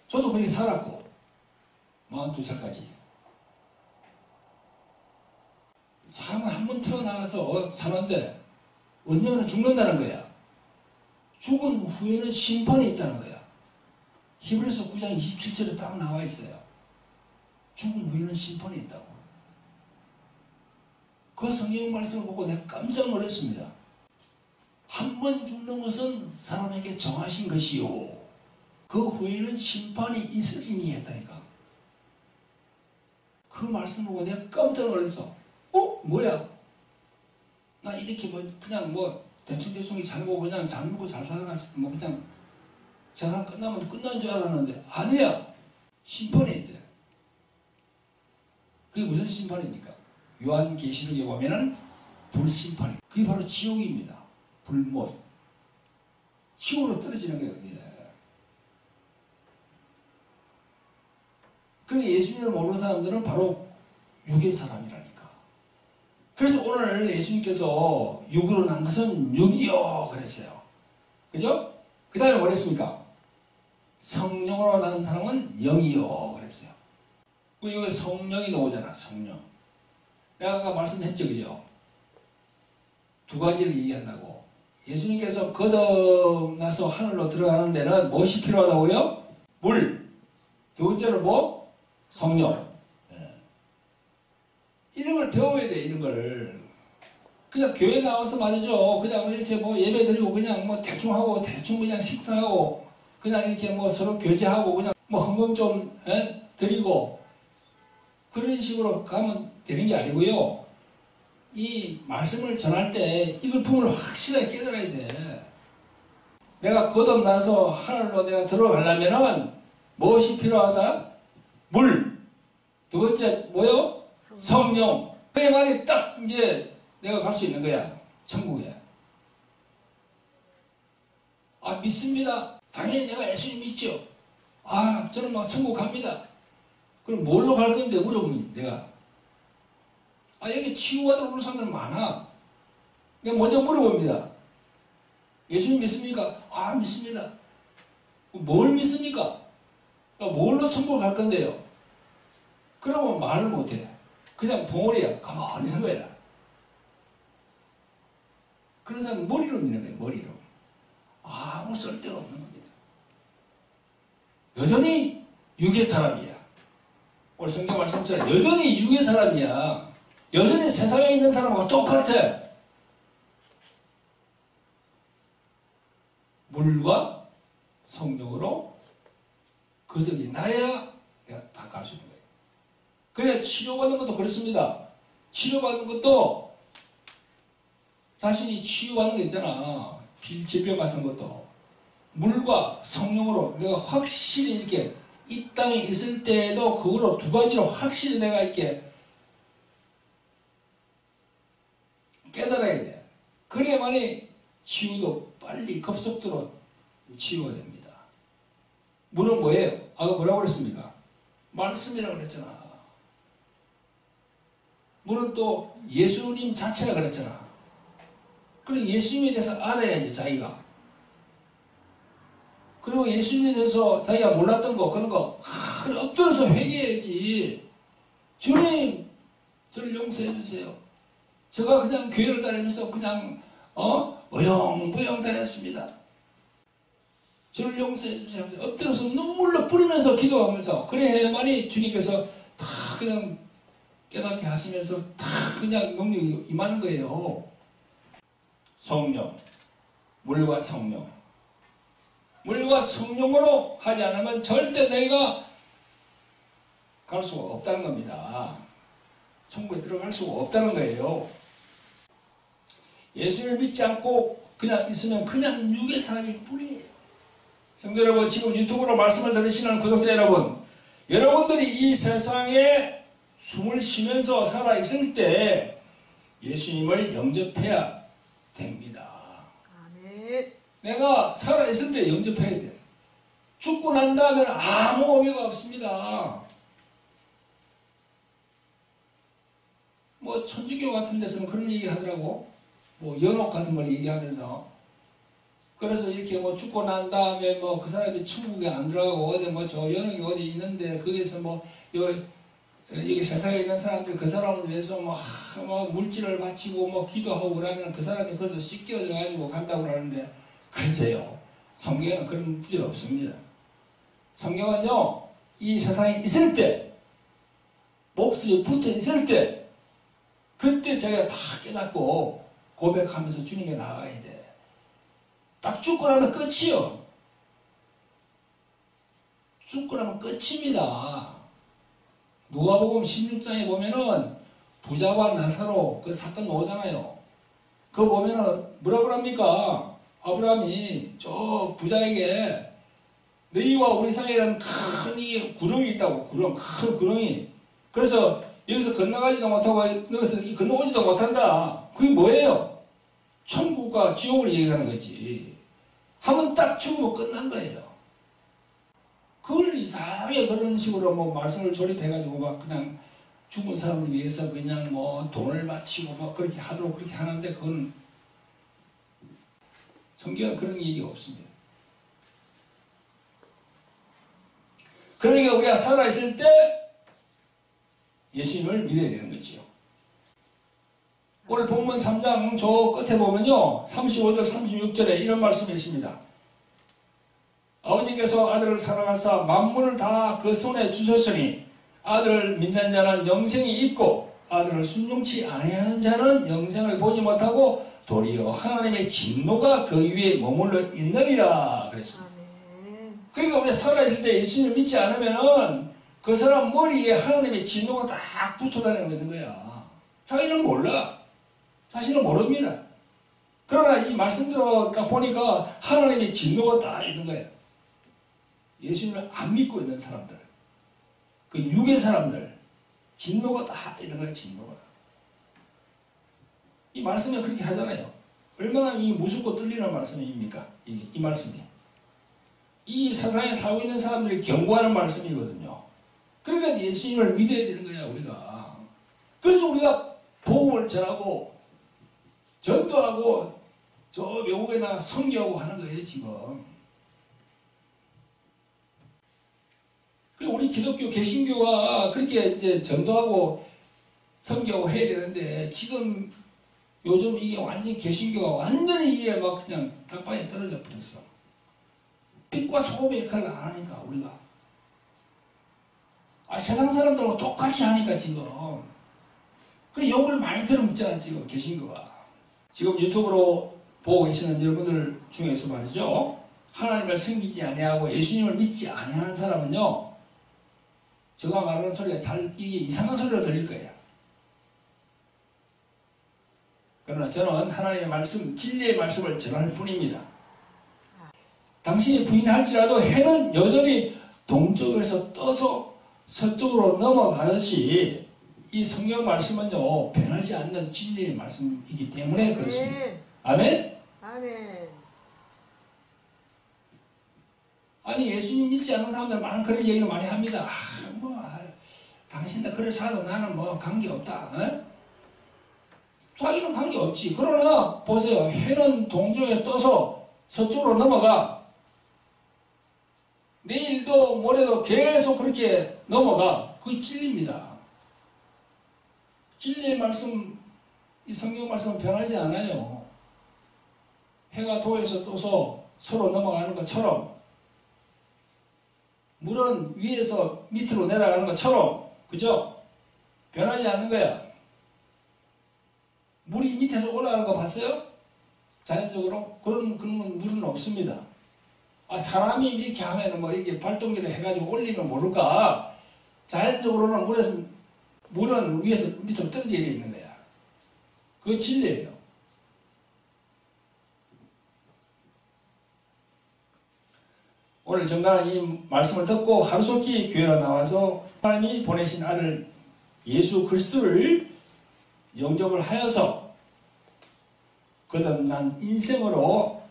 저도 그렇게 살았고, 42살까지. 사람은 한 번 태어나서 사는데 언젠가는 죽는다는 거야. 죽은 후에는 심판이 있다는 거야. 히브리서 9장 27절에 딱 나와 있어요. 죽은 후에는 심판이 있다고. 그 성경 말씀을 보고 내가 깜짝 놀랐습니다. 한 번 죽는 것은 사람에게 정하신 것이요. 그 후에는 심판이 있으리니 했다니까. 그 말씀을 보고 내가 깜짝 놀랐어. 뭐야? 나 이렇게 뭐 그냥 뭐 대충 잘 먹고 그냥 잘 먹고 잘 살아가 뭐 그냥 세상 끝나면 끝난 줄 알았는데 아니야. 심판이 있대. 그게 무슨 심판입니까? 요한계시록에 보면은 불심판이. 그게 바로 지옥입니다. 불못. 지옥으로 떨어지는 거예요. 그게. 그러니까 예수님을 모르는 사람들은 바로 육의 사람이라니까. 그래서 오늘 예수님께서 육으로 난 것은 육이요 그랬어요. 그죠? 그 다음에 뭐 했습니까? 성령으로 난 사람은 영이요 그랬어요. 여기 성령이 나오잖아. 성령. 내가 아까 말씀했죠. 그죠? 두 가지를 얘기한다고. 예수님께서 거듭나서 하늘로 들어가는 데는 무엇이 필요하다고요? 물. 두 번째로 뭐? 성령. 이런 걸 배워야 돼, 이런 걸. 그냥 교회 나와서 말이죠. 그냥 이렇게 뭐 예배 드리고 그냥 뭐 대충 하고 대충 그냥 식사하고 그냥 이렇게 뭐 서로 교제하고 그냥 뭐 헌금 좀 드리고 그런 식으로 가면 되는 게 아니고요. 이 말씀을 전할 때 이걸 품을 확실하게 깨달아야 돼. 내가 거듭나서 하늘로 내가 들어가려면은 무엇이 필요하다? 물. 두 번째 뭐요? 성령. 그 말이 딱 이제 내가 갈 수 있는 거야. 천국에. 믿습니다. 당연히 내가 예수님 믿죠. 저는 막 천국 갑니다. 그럼 뭘로 갈 건데 물어보니 내가. 여기 치유받으러 오는 사람들 많아. 내가 먼저 물어봅니다. 예수님 믿습니까? 믿습니다. 뭘 믿습니까? 뭘로 천국을 갈 건데요? 그러면 말을 못해. 그냥 봉오리야. 가만히 한 거야. 그런 사람은 머리로 믿는 거예요. 머리로. 아무 쓸데가 없는 겁니다. 여전히 육의 사람이야. 오늘 성경 말씀처럼 여전히 육의 사람이야. 여전히 세상에 있는 사람하고 똑같아. 물과 성령으로 거듭이 나야 내가 다 갈 수 있는 거예요. 그래 치료받는 것도 그렇습니다. 치료받는 것도 자신이 치유하는 거 있잖아. 질병 같은 것도 물과 성령으로 내가 확실히 이렇게 이 땅에 있을 때에도 그거로 두 가지로 확실히 내가 이렇게 깨달아야 돼. 그래야만이 치유도 빨리 급속도로 치유가 됩니다. 물은 뭐예요? 뭐라고 그랬습니까? 말씀이라고 그랬잖아. 물은 또 예수님 자체라 그랬잖아. 그리고 예수님에 대해서 알아야지 자기가. 그리고 예수님에 대해서 자기가 몰랐던 거 그런 거 그래 엎드려서 회개해야지. 주님 저를 용서해 주세요. 제가 그냥 교회를 다니면서 그냥 어영부영 다녔습니다. 저를 용서해 주세요. 엎드려서 눈물로 뿌리면서 기도하면서 그래야만이 주님께서 다 그냥 깨닫게 하시면서 다 그냥 능력이 임하는 거예요. 성령, 물과 성령. 물과 성령으로 하지 않으면 절대 너희가 갈 수가 없다는 겁니다. 천국에 들어갈 수가 없다는 거예요. 예수를 믿지 않고 그냥 있으면 그냥 육의 사람일 뿐이에요. 성도 여러분, 지금 유튜브로 말씀을 들으시는 구독자 여러분, 여러분들이 이 세상에 숨을 쉬면서 살아있을 때 예수님을 영접해야 됩니다.
아멘.
내가 살아있을 때 영접해야 돼. 죽고 난 다음에는 아무 의미가 없습니다. 뭐 천주교 같은 데서는 그런 얘기 하더라고. 뭐 연옥 같은 걸 얘기하면서 그래서 이렇게 뭐 죽고 난 다음에 뭐 그 사람이 천국에 안 들어가고 어디 뭐 저 연옥이 어디 있는데 거기서 뭐 여기 세상에 있는 사람들 그 사람을 위해서 뭐 물질을 바치고 뭐 기도하고 그러면 그 사람이 거기서 씻겨져 가지고 간다고 그러는데 글쎄요. 성경에는 그런 구절 없습니다. 성경은요, 이 세상에 있을 때, 목숨이 붙어 있을 때, 그때 자기가 다 깨닫고 고백하면서 주님께 나아가야 돼. 딱 죽고 나면 끝이요. 죽고 나면 끝입니다. 누가복음 16장에 보면은 부자와 나사로 그 사건 나오잖아요. 그거 보면은 뭐라 그럽니까? 아브라함이 저 부자에게 너희와 우리 사이에는 큰 이 구렁이 있다고. 큰 구렁이. 그래서 여기서 건너가지도 못하고 여기서 건너오지도 못한다. 그게 뭐예요? 천국과 지옥을 얘기하는 거지. 하면 딱 죽으면 끝난 거예요. 그걸 이상하게 그런 식으로 뭐 말씀을 조립해가지고 막 그냥 죽은 사람을 위해서 그냥 뭐 돈을 바치고 막 그렇게 하도록 그렇게 하는데 그건 성경은 그런 얘기가 없습니다. 그러니까 우리가 살아있을 때 예수님을 믿어야 되는 거지요. 오늘 본문 3장 저 끝에 보면요. 35절 36절에 이런 말씀이 있습니다. 아버지께서 아들을 사랑하사 만물을 다 그 손에 주셨으니 아들을 믿는 자는 영생이 있고 아들을 순종치 아니하는 자는 영생을 보지 못하고 도리어 하나님의 진노가 그 위에 머물러 있느니라 그랬습니다. 그러니까 우리가 살아있을 때 예수님을 믿지 않으면은 그 사람 머리에 하나님의 진노가 딱 붙어 다니는 거야. 자기는 몰라. 자신은 모릅니다. 그러나 이 말씀대로 딱 보니까 하나님의 진노가 딱 있는 거예요. 예수님을 안 믿고 있는 사람들, 그 육의 사람들, 진노가 다 있는 거예요. 진노가. 이 말씀이 그렇게 하잖아요. 얼마나 이 무섭고 떨리는 말씀입니까? 이 말씀이. 이 세상에 살고 있는 사람들이 경고하는 말씀이거든요. 그러니까 예수님을 믿어야 되는 거야, 우리가. 그래서 우리가 복음을 전하고, 전도하고, 저 외국에 나가 선교하고 하는 거예요, 지금. 그리고 우리 기독교 개신교가 그렇게 이제 전도하고 선교하고 해야 되는데, 지금 요즘 이게 완전히 개신교가 완전히 이게 막 그냥 땅바닥에 떨어져 버렸어. 빛과 소금의 역할을 안 하니까, 우리가. 세상 사람들하고 똑같이 하니까, 지금. 그래, 욕을 많이 들어묻잖아, 지금, 개신교가. 지금 유튜브로 보고 계시는 여러분들 중에서 말이죠. 하나님을 섬기지 아니하고 예수님을 믿지 아니하는 사람은요, 제가 말하는 소리가 이게 이상한 소리로 들릴 거예요. 그러나 저는 하나님의 말씀, 진리의 말씀을 전할 뿐입니다. 당신이 부인할지라도 해는 여전히 동쪽에서 떠서 서쪽으로 넘어가듯이 이 성경 말씀은요, 변하지 않는 진리의 말씀이기 때문에 그렇습니다. 아멘?
아멘.
아니, 예수님 믿지 않는 사람들 많은 그런 얘기를 많이 합니다. 당신들 그래 살아도 나는 뭐 관계없다. 자기는 관계없지. 그러나 보세요. 해는 동쪽에 떠서 서쪽으로 넘어가. 내일도 모레도 계속 그렇게 넘어가. 그게 진리입니다. 진리의 말씀, 이 성경 말씀은 변하지 않아요. 해가 도에서 떠서 서로 넘어가는 것처럼, 물은 위에서 밑으로 내려가는 것처럼, 그죠? 변하지 않는 거야. 물이 밑에서 올라가는 거 봤어요? 자연적으로? 그런 건 물은 없습니다. 아, 사람이 이렇게 하면 뭐 이렇게 발동기를 해가지고 올리면 모를까? 자연적으로는 물은 위에서 밑으로 떨어져 있는 거야. 그거 진리예요. 오늘 정가는 이 말씀을 듣고 하루속히 교회로 나와서 하나님이 보내신 아들 예수 그리스도를 영접을 하여서 거듭난 인생으로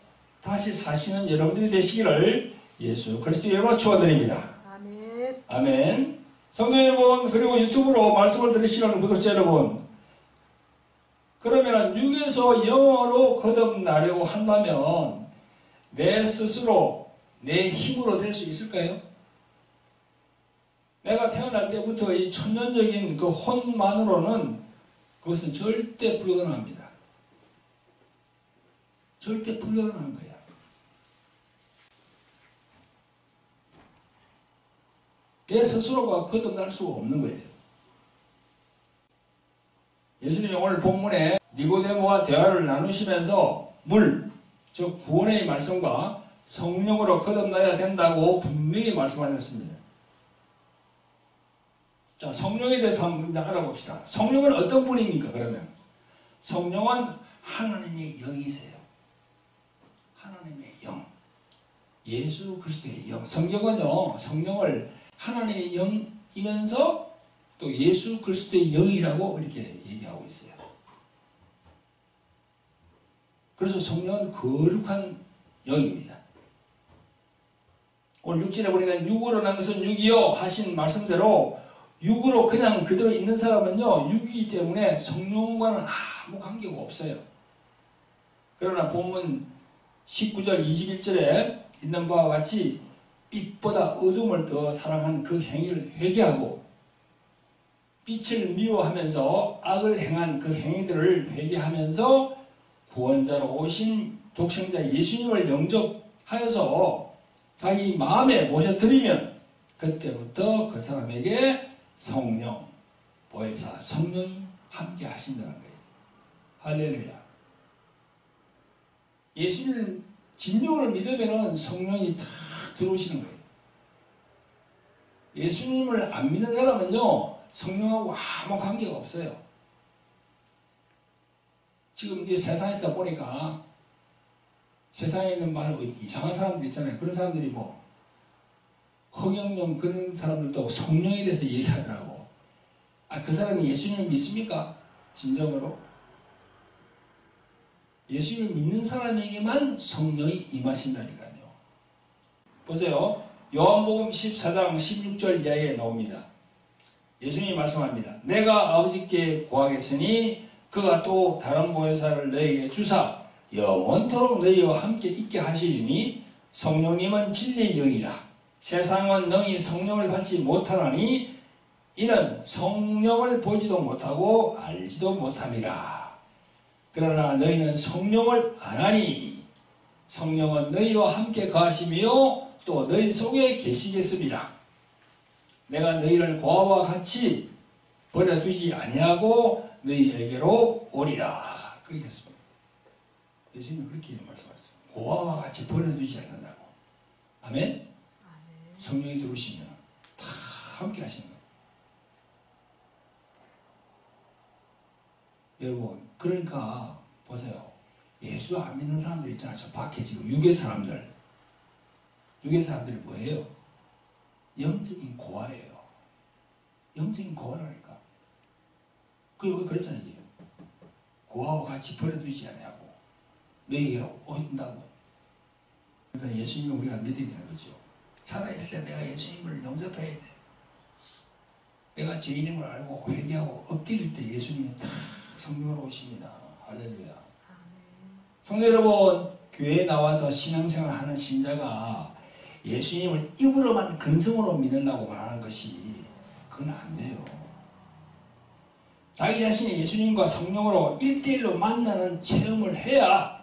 다시 사시는 여러분들이 되시기를 예수 그리스도 이름으로 축원드립니다.
아멘.
아멘. 성도 여러분, 그리고 유튜브로 말씀을 들으시는 구독자 여러분, 그러면 육에서 영으로 거듭나려고 한다면 내 스스로 내 힘으로 될 수 있을까요? 내가 태어날 때부터 이 천년적인 그 혼만으로는 그것은 절대 불가능합니다. 절대 불가능한 거야. 내 스스로가 거듭날 수가 없는 거예요. 예수님이 오늘 본문에 니고데모와 대화를 나누시면서 즉 구원의 말씀과 성령으로 거듭나야 된다고 분명히 말씀하셨습니다. 자, 성령에 대해서 한번 알아봅시다. 성령은 어떤 분입니까, 그러면? 성령은 하나님의 영이세요. 하나님의 영. 예수 그리스도의 영. 성경은요, 성령을 하나님의 영이면서 또 예수 그리스도의 영이라고 이렇게 얘기하고 있어요. 그래서 성령은 거룩한 영입니다. 오늘 6절에 보니까 육으로 난 것은 육이요 하신 말씀대로 육으로 그냥 그대로 있는 사람은요, 육이기 때문에 성령과는 아무 관계가 없어요. 그러나 본문 19절 21절에 있는 바와 같이 빛보다 어둠을 더 사랑한 그 행위를 회개하고 빛을 미워하면서 악을 행한 그 행위들을 회개하면서 구원자로 오신 독생자 예수님을 영접하여서 자기 마음에 모셔드리면 그때부터 그 사람에게 성령, 보혜사, 성령이 함께 하신다는 거예요. 할렐루야. 예수님 진정으로 믿으면 성령이 다 들어오시는 거예요. 예수님을 안 믿는 사람은요, 성령하고 아무 관계가 없어요. 지금 이 세상에서 보니까 세상에 있는 많은 이상한 사람들 있잖아요. 그런 사람들이 뭐 허경영 그런 사람들도 성령에 대해서 얘기하더라고. 아, 그 사람이 예수님을 믿습니까? 진정으로? 예수님을 믿는 사람에게만 성령이 임하신다니까요. 보세요. 요한복음 14장 16절 이하에 나옵니다. 예수님이 말씀합니다. 내가 아버지께 구하겠으니 그가 또 다른 보혜사를 너희에게 주사 영원토록 너희와 함께 있게 하시리니 성령님은 진리의 영이라. 세상은 너희 성령을 받지 못하나니 이는 성령을 보지도 못하고 알지도 못함이라. 그러나 너희는 성령을 아나니 성령은 너희와 함께 거하시며 또 너희 속에 계시겠습니다. 내가 너희를 고아와 같이 버려두지 아니하고 너희에게로 오리라. 그렇게 했습니다. 예수님은 그렇게 말씀하셨어요. 고아와 같이 버려두지 않는다고. 아멘? 성령이 들어오시면 다 함께 하시는 거예요. 여러분, 그러니까 보세요. 예수 안 믿는 사람들 있잖아요. 저 밖에 지금 육의 사람들. 육의 사람들이 뭐예요? 영적인 고아예요. 영적인 고아라니까. 그리고 그랬잖아요. 고아와 같이 버려두지 않냐고. 너희에게로 온다고. 그러니까 예수님을 우리가 믿어야 되는 거죠. 살아있을 때 내가 예수님을 영접해야 돼. 내가 죄인인 걸 알고 회개하고 엎드릴 때 예수님이 다 성령으로 오십니다. 할렐루야.
아멘.
성도 여러분, 교회에 나와서 신앙생활 하는 신자가 예수님을 입으로만 근성으로 믿는다고 말하는 것이 그건 안 돼요. 자기 자신이 예수님과 성령으로 1대1로 만나는 체험을 해야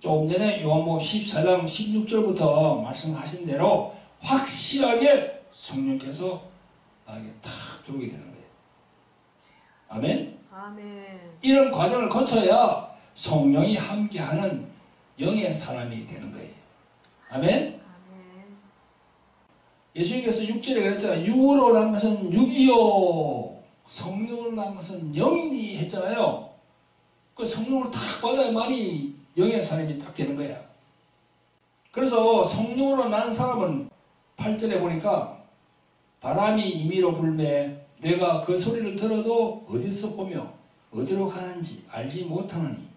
조금 전에 요한복음 14장 16절부터 말씀하신 대로 확실하게 성령께서 나에게 탁 들어오게 되는 거예요. 아멘?
아멘.
이런 과정을 거쳐야 성령이 함께하는 영의 사람이 되는 거예요. 아멘?
아멘.
예수님께서 6절에 그랬잖아요. 육으로 난 것은 육이요, 성령으로 난 것은 영이니 했잖아요. 그 성령을 탁 받아야 말이 영의 사람이 딱 되는 거야. 그래서 성령으로 난 사람은 8절에 보니까 바람이 임의로 불매 내가 그 소리를 들어도 어디서 오며 어디로 가는지 알지 못하느니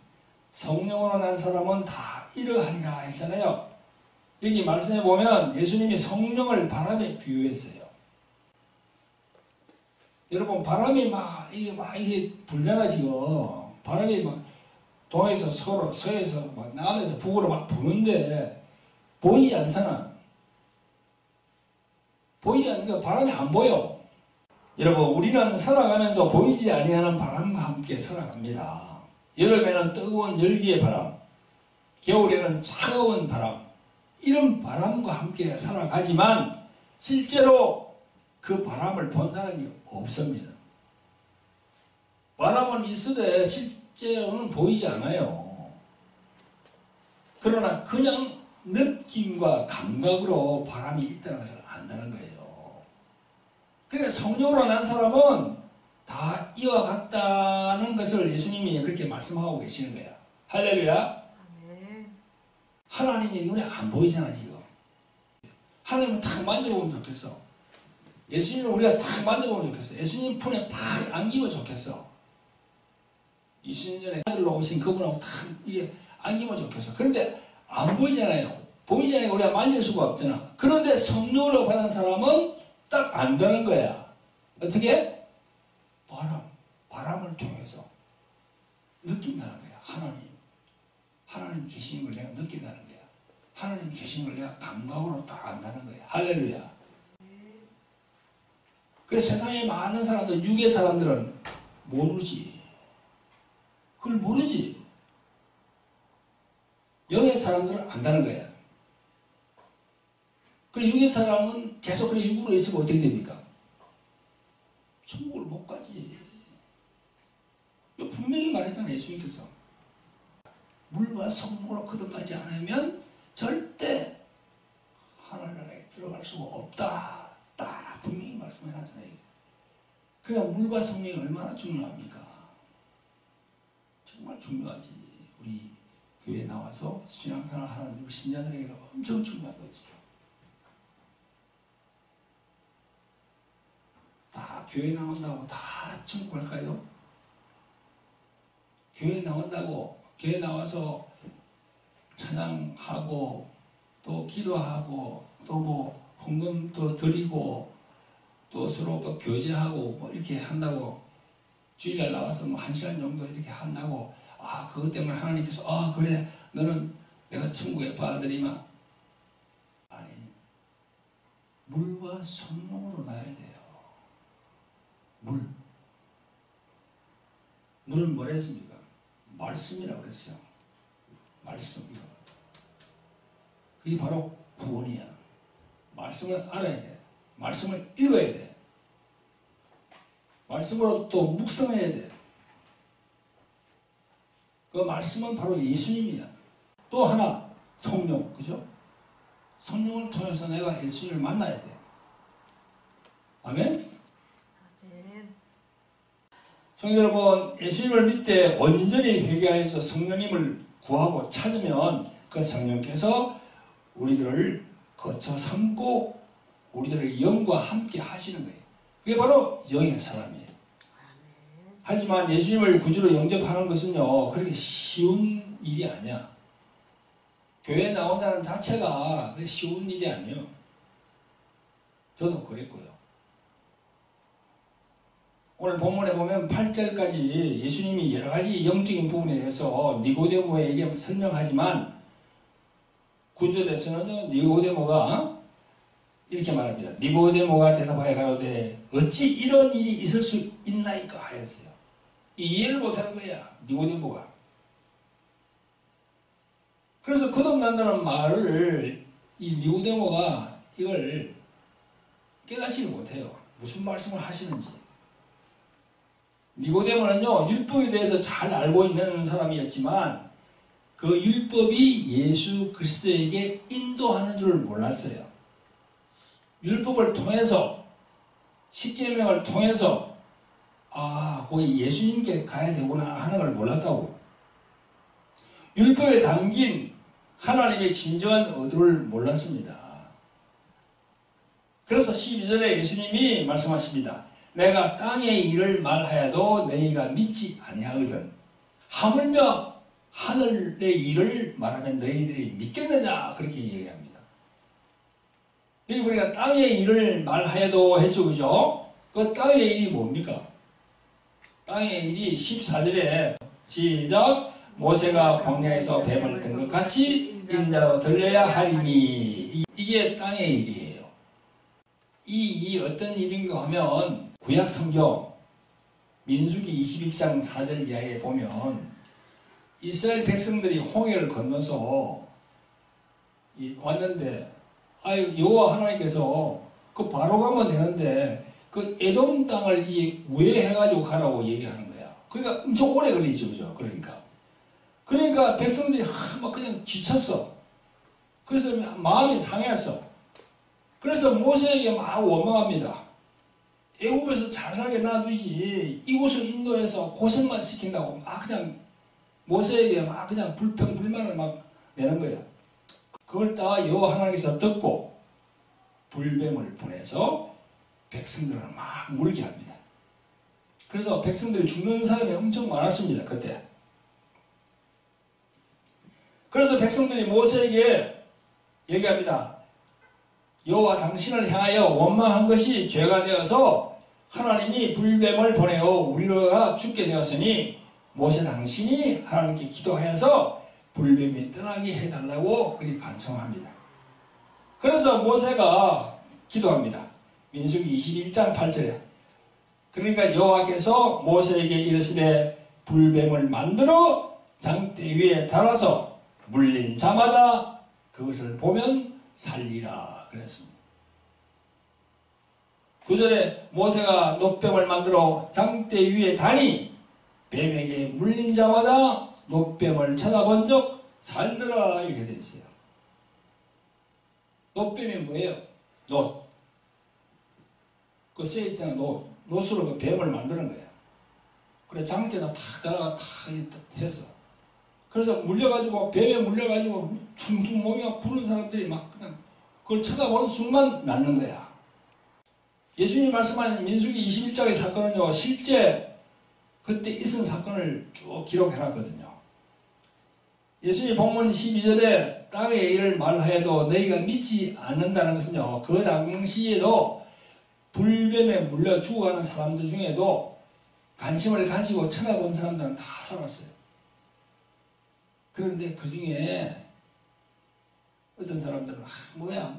성령으로 난 사람은 다 이러하리라 했잖아요. 여기 말씀해 보면 예수님이 성령을 바람에 비유했어요. 여러분, 바람이 이게 불잖아, 지금. 바람이 막 동에서 서로, 서에서 막 남에서 북으로 막 부는데 보이지 않잖아. 보이지 않으니까 바람이 안 보여. 여러분, 우리는 살아가면서 보이지 아니하는 바람과 함께 살아갑니다. 여름에는 뜨거운 열기의 바람, 겨울에는 차가운 바람, 이런 바람과 함께 살아가지만 실제로 그 바람을 본 사람이 없습니다. 바람은 있으되 실제로는 보이지 않아요. 그러나 그냥 느낌과 감각으로 바람이 있다는 것을 안다는 거예요. 그러니까 성령으로 난 사람은 다 이와 같다는 것을 예수님이 그렇게 말씀하고 계시는 거야. 할렐루야.
아멘.
하나님이 눈에 안 보이잖아, 지금. 하나님을 탁 만져보면 좋겠어. 예수님을 우리가 탁 만져보면 좋겠어. 예수님 품에 팍 안기면 좋겠어. 20년 전에 아들로 오신 그분하고 탁 이게 안기면 좋겠어. 그런데 안 보이잖아요. 보이지 않으니까 우리가 만질 수가 없잖아. 그런데 성령으로 받은 사람은 딱 안다는 거야. 어떻게? 바람을 통해서 느낀다는 거야. 하나님 계시는 걸 내가 느낀다는 거야. 하나님 계시는 걸 내가 감각으로 딱 안다는 거야. 할렐루야. 그래서 세상에 많은 사람들, 육의 사람들은 모르지. 그걸 모르지. 영의 사람들은 안다는 거야. 그리고 육의 사람은 계속 그래 육으로 있으면 어떻게 됩니까? 천국을 못 가지. 이거 분명히 말했잖아요, 예수님께서. 물과 성령으로 거듭나지 않으면 절대 하나님 나라에 들어갈 수가 없다. 딱 분명히 말씀해놨잖아요. 그러니까 물과 성령이 얼마나 중요합니까? 정말 중요하지. 우리 교회에 나와서 신앙생활 하는 우리 신자들에게는 엄청 중요한 거지. 다 교회 나온다고 다 천국 갈까요? 교회 나온다고, 교회 나와서 찬양하고 또 기도하고 또 뭐 헌금도 드리고 또 서로 뭐 교제하고 뭐 이렇게 한다고 주일날 나와서 뭐 1시간 정도 이렇게 한다고 그것 때문에 하나님께서 그래 너는 내가 천국에 받아들이마. 아니, 물과 성령으로 나야 돼요. 물은 뭐라 했습니까? 말씀이라고 그랬어요. 말씀이요. 그게 바로 구원이야. 말씀을 알아야 돼. 말씀을 읽어야 돼. 말씀으로 또 묵상해야 돼. 그 말씀은 바로 예수님이야. 또 하나, 성령. 그죠? 성령을 통해서 내가 예수님을 만나야 돼. 아멘?
아멘.
성도 여러분, 예수님을 믿되 온전히 회개하여서 성령님을 구하고 찾으면 그 성령께서 우리들을 거쳐 삼고 우리들의 영과 함께 하시는 거예요. 그게 바로 영의 사람이에요. 하지만 예수님을 구주로 영접하는 것은요, 그렇게 쉬운 일이 아니야. 교회에 나온다는 자체가 쉬운 일이 아니에요. 저도 그랬고요. 오늘 본문에 보면 8절까지 예수님이 여러 가지 영적인 부분에 대해서 니고데모에게 설명하지만 9절에서는 니고데모가 이렇게 말합니다. 니고데모가 대답하여 가로되 어찌 이런 일이 있을 수 있나이까 하였어요. 이해를 못하는 거야, 니고데모가. 그래서 거듭난다는 말을 이 니고데모가 이걸 깨닫지를 못해요. 무슨 말씀을 하시는지. 니고데모는요, 율법에 대해서 잘 알고 있는 사람이었지만 그 율법이 예수 그리스도에게 인도하는 줄을 몰랐어요. 율법을 통해서, 십계명을 통해서 거기 예수님께 가야 되구나 하는 걸 몰랐다고. 율법에 담긴 하나님의 진정한 의도를 몰랐습니다. 그래서 12절에 예수님이 말씀하십니다. 내가 땅의 일을 말하여도 너희가 믿지 아니하거든. 하물며 하늘의 일을 말하면 너희들이 믿겠느냐, 그렇게 얘기합니다. 여기 보니까 땅의 일을 말하여도 했죠, 그죠? 그 땅의 일이 뭡니까? 땅의 일이 14절에 시작. 모세가 광야에서 뱀을 든 것 같이 인자도 들려야 하리니. 이게 땅의 일이에요. 이 어떤 일인가 하면 구약 성경 민수기 21장 4절 이하에 보면 이스라엘 백성들이 홍해를 건너서 왔는데 여호와 하나님께서 그 바로 가면 되는데 그 에돔 땅을 우회해가지고 가라고 얘기하는 거야. 그러니까 엄청 오래 걸리죠, 그죠? 그러니까 백성들이 막 그냥 지쳤어. 그래서 마음이 상했어. 그래서 모세에게 막 원망합니다. 애굽에서 잘 살게 놔두지 이곳을 인도해서 고생만 시킨다고 막 그냥 모세에게 막 그냥 불평불만을 막 내는 거야. 그걸 다 여호와 하나님께서 듣고 불뱀을 보내서 백성들을 막 물게 합니다. 그래서 백성들이 죽는 사람이 엄청 많았습니다, 그때. 그래서 백성들이 모세에게 얘기합니다. 여호와 당신을 향하여 원망한 것이 죄가 되어서 하나님이 불뱀을 보내어 우리가 죽게 되었으니 모세 당신이 하나님께 기도하여서 불뱀이 떠나게 해달라고 그렇게 간청합니다. 그래서 모세가 기도합니다. 민수기 21장 8절에 그러니까 여호와께서 모세에게 이르시되 불뱀을 만들어 장대 위에 달아서 물린 자마다 그것을 보면 살리라 그랬습니다. 9절에 모세가 놋뱀을 만들어 장대 위에 다니 뱀에게 물린 자마다 놋뱀을 쳐다본 적 살더라 이렇게 되어 있어요. 놋뱀이 뭐예요? 놋. 그 쓰여있잖아, 놋으로 그 뱀을 만드는 거야. 그래 장대에다 탁 달아가 탁 해서 그래서 물려가지고 뱀에 물려가지고 퉁퉁 몸이 부는 사람들이 막 그냥 그걸 쳐다보는 순간 낫는 거야. 예수님이 말씀하신 민수기 21장의 사건은요, 실제 그때 있은 사건을 쭉 기록해놨거든요. 예수님 본문 12절에 땅의 일을 말하여도 너희가 믿지 않는다는 것은요, 그 당시에도 불뱀에 물려 죽어가는 사람들 중에도 관심을 가지고 쳐다본 사람들은 다 살았어요. 그런데 그 중에 어떤 사람들은 뭐야,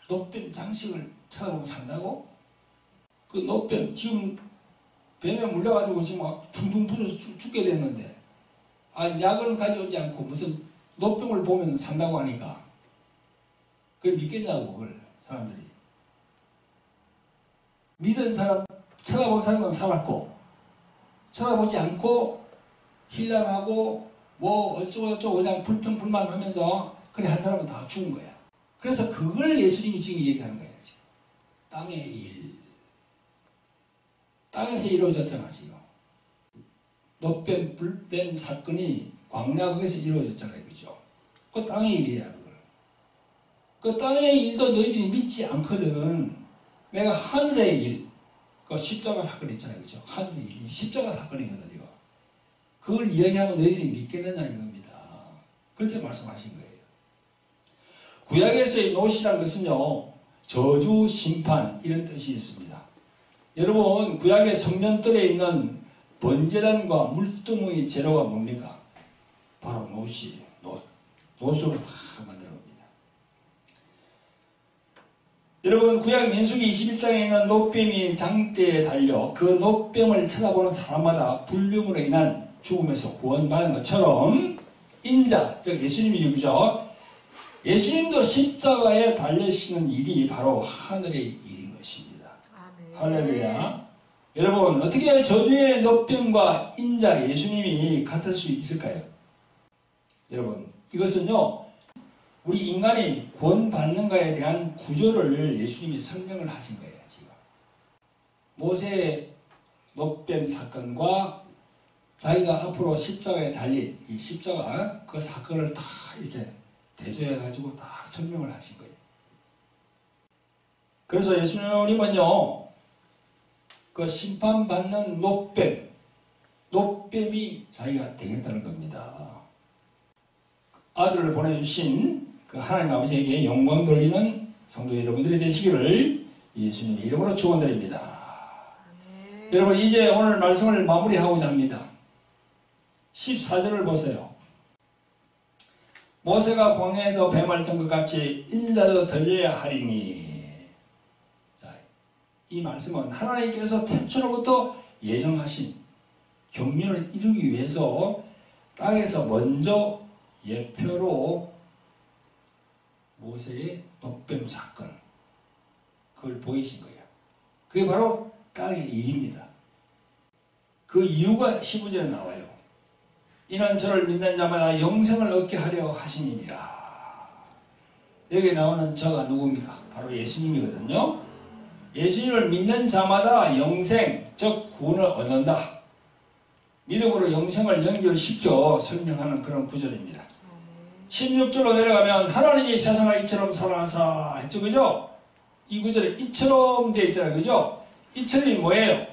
놋뱀 장식을 쳐다보면 산다고? 그 놋뱀 지금 뱀에 물려가지고 지금 막 퉁퉁 부어서 죽게 됐는데 약은 가져오지 않고 무슨 놋뱀을 보면 산다고 하니까 그걸 믿겠냐고. 그걸 사람들이 믿은 사람, 쳐다본 사람은 살았고 쳐다보지 않고 힐난하고 뭐 어쩌고저쩌고 그냥 불평불만하면서 그래 한 사람은 다 죽은 거야. 그래서 그걸 예수님이 지금 얘기하는 거예요. 지금 땅의 일, 땅에서 이루어졌잖아. 지금 놋뱀 불뱀 사건이 광야 거기서 이루어졌잖아요, 그죠? 그 땅의 일이야. 그걸. 그 땅의 일도 너희들이 믿지 않거든. 내가 하늘의 일, 그 십자가 사건 있잖아요, 그죠? 하늘의 일, 십자가 사건이거든. 이거 그걸 이야기하면 너희들이 믿겠느냐 이겁니다. 그렇게 말씀하신 거예요. 구약에서의 놋이라는 것은요, 저주, 심판 이런 뜻이 있습니다. 여러분 구약의 성전들에 있는 번제단과 물등의 재료가 뭡니까? 바로 노수로 다 만들어 겁니다. 여러분 구약 민수기 21장에 있는 노뱀이 장대에 달려 그 노뱀을 쳐다보는 사람마다 불륜으로 인한 죽음에서 구원받은 것처럼 인자, 즉 예수님이죠. 그죠? 예수님도 십자가에 달리시는 일이 바로 하늘의 일인 것입니다.
아멘.
할렐루야. 여러분 어떻게 저주의 노뱀과 인자 예수님이 같을 수 있을까요? 여러분 이것은요 우리 인간이 구원받는가에 대한 구조를 예수님이 설명을 하신 거예요. 지금 모세의 노뱀 사건과 자기가 앞으로 십자가에 달릴 이 십자가 그 사건을 다 이렇게 대조해가지고 다 설명을 하신 거예요. 그래서 예수님은요 그 심판받는 노뱀이 자기가 되겠다는 겁니다. 아들을 보내주신 그 하나님 아버지에게 영광 돌리는 성도 여러분들이 되시기를 예수님의 이름으로 축원드립니다. 여러분 이제 오늘 말씀을 마무리하고자 합니다. 14절을 보세요. 모세가 광야에서 뱀을 던 것 같이 인자도 들려야 하리니. 자, 이 말씀은 하나님께서 태초로부터 예정하신 경륜을 이루기 위해서 땅에서 먼저 예표로 모세의 노뱀 사건 그걸 보이신 거예요. 그게 바로 땅의 일입니다. 그 이유가 15절에 나와요. 이는 저를 믿는 자마다 영생을 얻게 하려 하심이니라. 여기 나오는 저가 누굽니까? 바로 예수님이거든요. 예수님을 믿는 자마다 영생, 즉 구원을 얻는다. 믿음으로 영생을 연결시켜 설명하는 그런 구절입니다. 16절로 내려가면 하나님이 세상을 이처럼 사랑하사 했죠. 그죠? 이 구절에 이처럼 되어 있잖아요. 그죠? 이처럼이 뭐예요?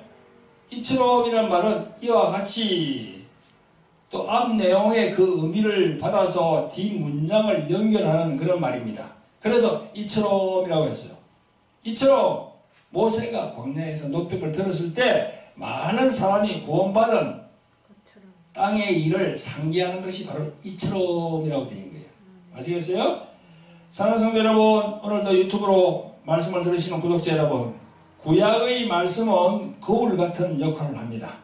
이처럼이란 말은 이와 같이 또 앞 내용의 그 의미를 받아서 뒷문장을 연결하는 그런 말입니다. 그래서 이처럼이라고 했어요. 이처럼 모세가 광야에서 노뱀을 들었을 때 많은 사람이 구원받은 땅의 일을 상기하는 것이 바로 이처럼이라고 되는 거예요. 아시겠어요? 사랑하는 성도 여러분, 오늘도 유튜브로 말씀을 들으시는 구독자 여러분, 구약의 말씀은 거울 같은 역할을 합니다.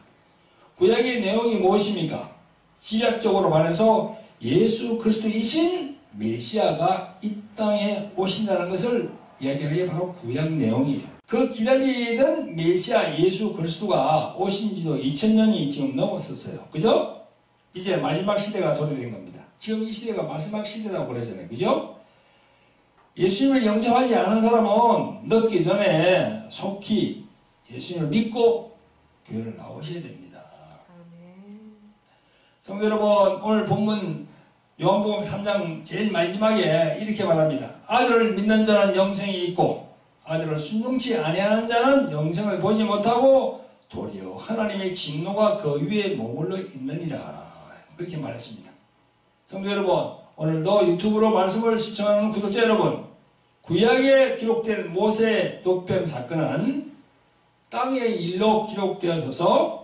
구약의 내용이 무엇입니까? 지략적으로 말해서 예수 그리스도이신 메시아가 이 땅에 오신다는 것을 이야기하는 게 바로 구약 내용이에요. 그 기다리던 메시아 예수 그리스도가 오신 지도 2000년이 지금 넘었었어요. 그죠? 이제 마지막 시대가 도래된 겁니다. 지금 이 시대가 마지막 시대라고 그러잖아요. 그죠? 예수님을 영접하지 않은 사람은 늦기 전에 속히 예수님을 믿고 교회를 나오셔야 됩니다. 성도 여러분, 오늘 본문 요한복음 3장 제일 마지막에 이렇게 말합니다. 아들을 믿는 자는 영생이 있고 아들을 순종치 아니하는 자는 영생을 보지 못하고 도리어 하나님의 진노가 그 위에 머물러 있느니라. 그렇게 말했습니다. 성도 여러분, 오늘도 유튜브로 말씀을 시청하는 구독자 여러분, 구약에 기록된 모세의 노뱀 사건은 땅의 일로 기록되어서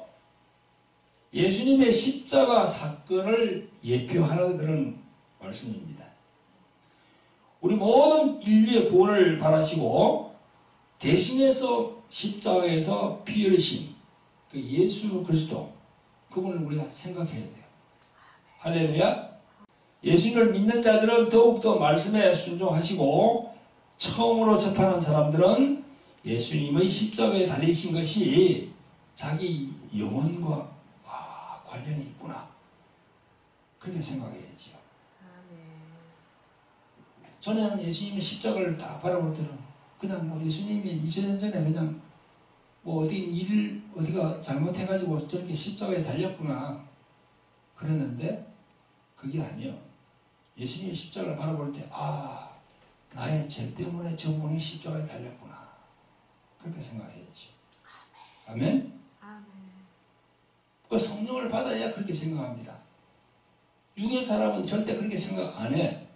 예수님의 십자가 사건을 예표하는 그런 말씀입니다. 우리 모든 인류의 구원을 바라시고 대신해서 십자가에서 피 흘리신 그 예수 그리스도, 그분을 우리가 생각해야 돼요. 할렐루야. 예수님을 믿는 자들은 더욱더 말씀에 순종하시고 처음으로 접하는 사람들은 예수님의 십자가에 달리신 것이 자기 영혼과 관련이 있구나, 그렇게 생각해야지요. 전에는 예수님의 십자가를 다 바라볼 때는 그냥 뭐 예수님이 2000년 전에 그냥 뭐 어디가 잘못해가지고 저렇게 십자가에 달렸구나 그랬는데, 그게 아니에요. 예수님의 십자가를 바라볼 때, 나의 죄 때문에 저분이 십자가에 달렸구나, 그렇게 생각해야지. 아멘? 그 성령을 받아야 그렇게 생각합니다. 육의 사람은 절대 그렇게 생각 안 해.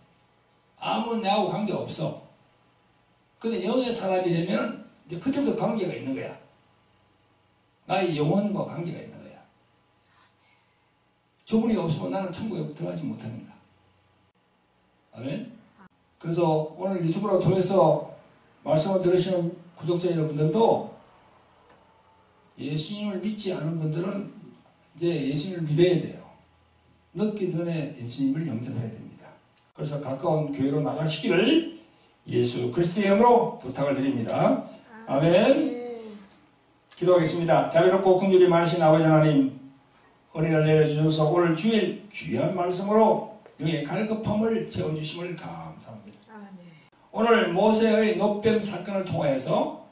아무 내하고 관계없어. 근데 영의 사람이 되면 이제 그때부터 관계가 있는 거야. 나의 영혼과 관계가 있는 거야. 저분이 없으면 나는 천국에 들어가지 못하니까. 아멘. 그래서 오늘 유튜브로 통해서 말씀을 들으시는 구독자 여러분들도 예수님을 믿지 않은 분들은 이제 예수님을 믿어야 돼요. 늦기 전에 예수님을 영접해야 됩니다. 그래서 가까운 교회로 나가시기를 예수 그리스도의 이름으로 부탁을 드립니다. 아멘. 기도하겠습니다. 자비롭고 긍휼이 많으신 아버지 하나님, 은혜를 내려주셔서 오늘 주일 귀한 말씀으로 영의 갈급함을 채워주심을 감사합니다. 오늘 모세의 노뱀 사건을 통하여서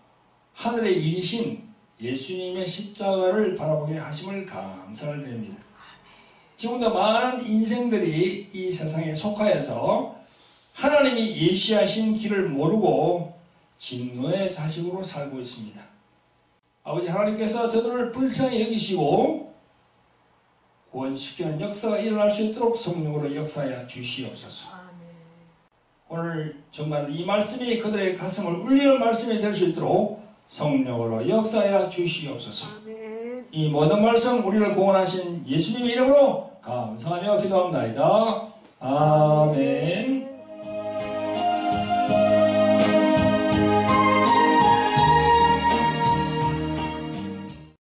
하늘의 일이신 예수님의 십자가를 바라보게 하심을 감사를 드립니다. 지금도 많은 인생들이 이 세상에 속하여서 하나님이 예시하신 길을 모르고 진노의 자식으로 살고 있습니다. 아버지 하나님께서 저들을 불쌍히 여기시고 구원시키는 역사가 일어날 수 있도록 성령으로 역사하여 주시옵소서. 오늘 정말 이 말씀이 그들의 가슴을 울리는 말씀이 될 수 있도록 성령으로 역사하여 주시옵소서. 이 모든 말씀 우리를 구원하신 예수님의 이름으로 감사하며 기도합니다. 아멘.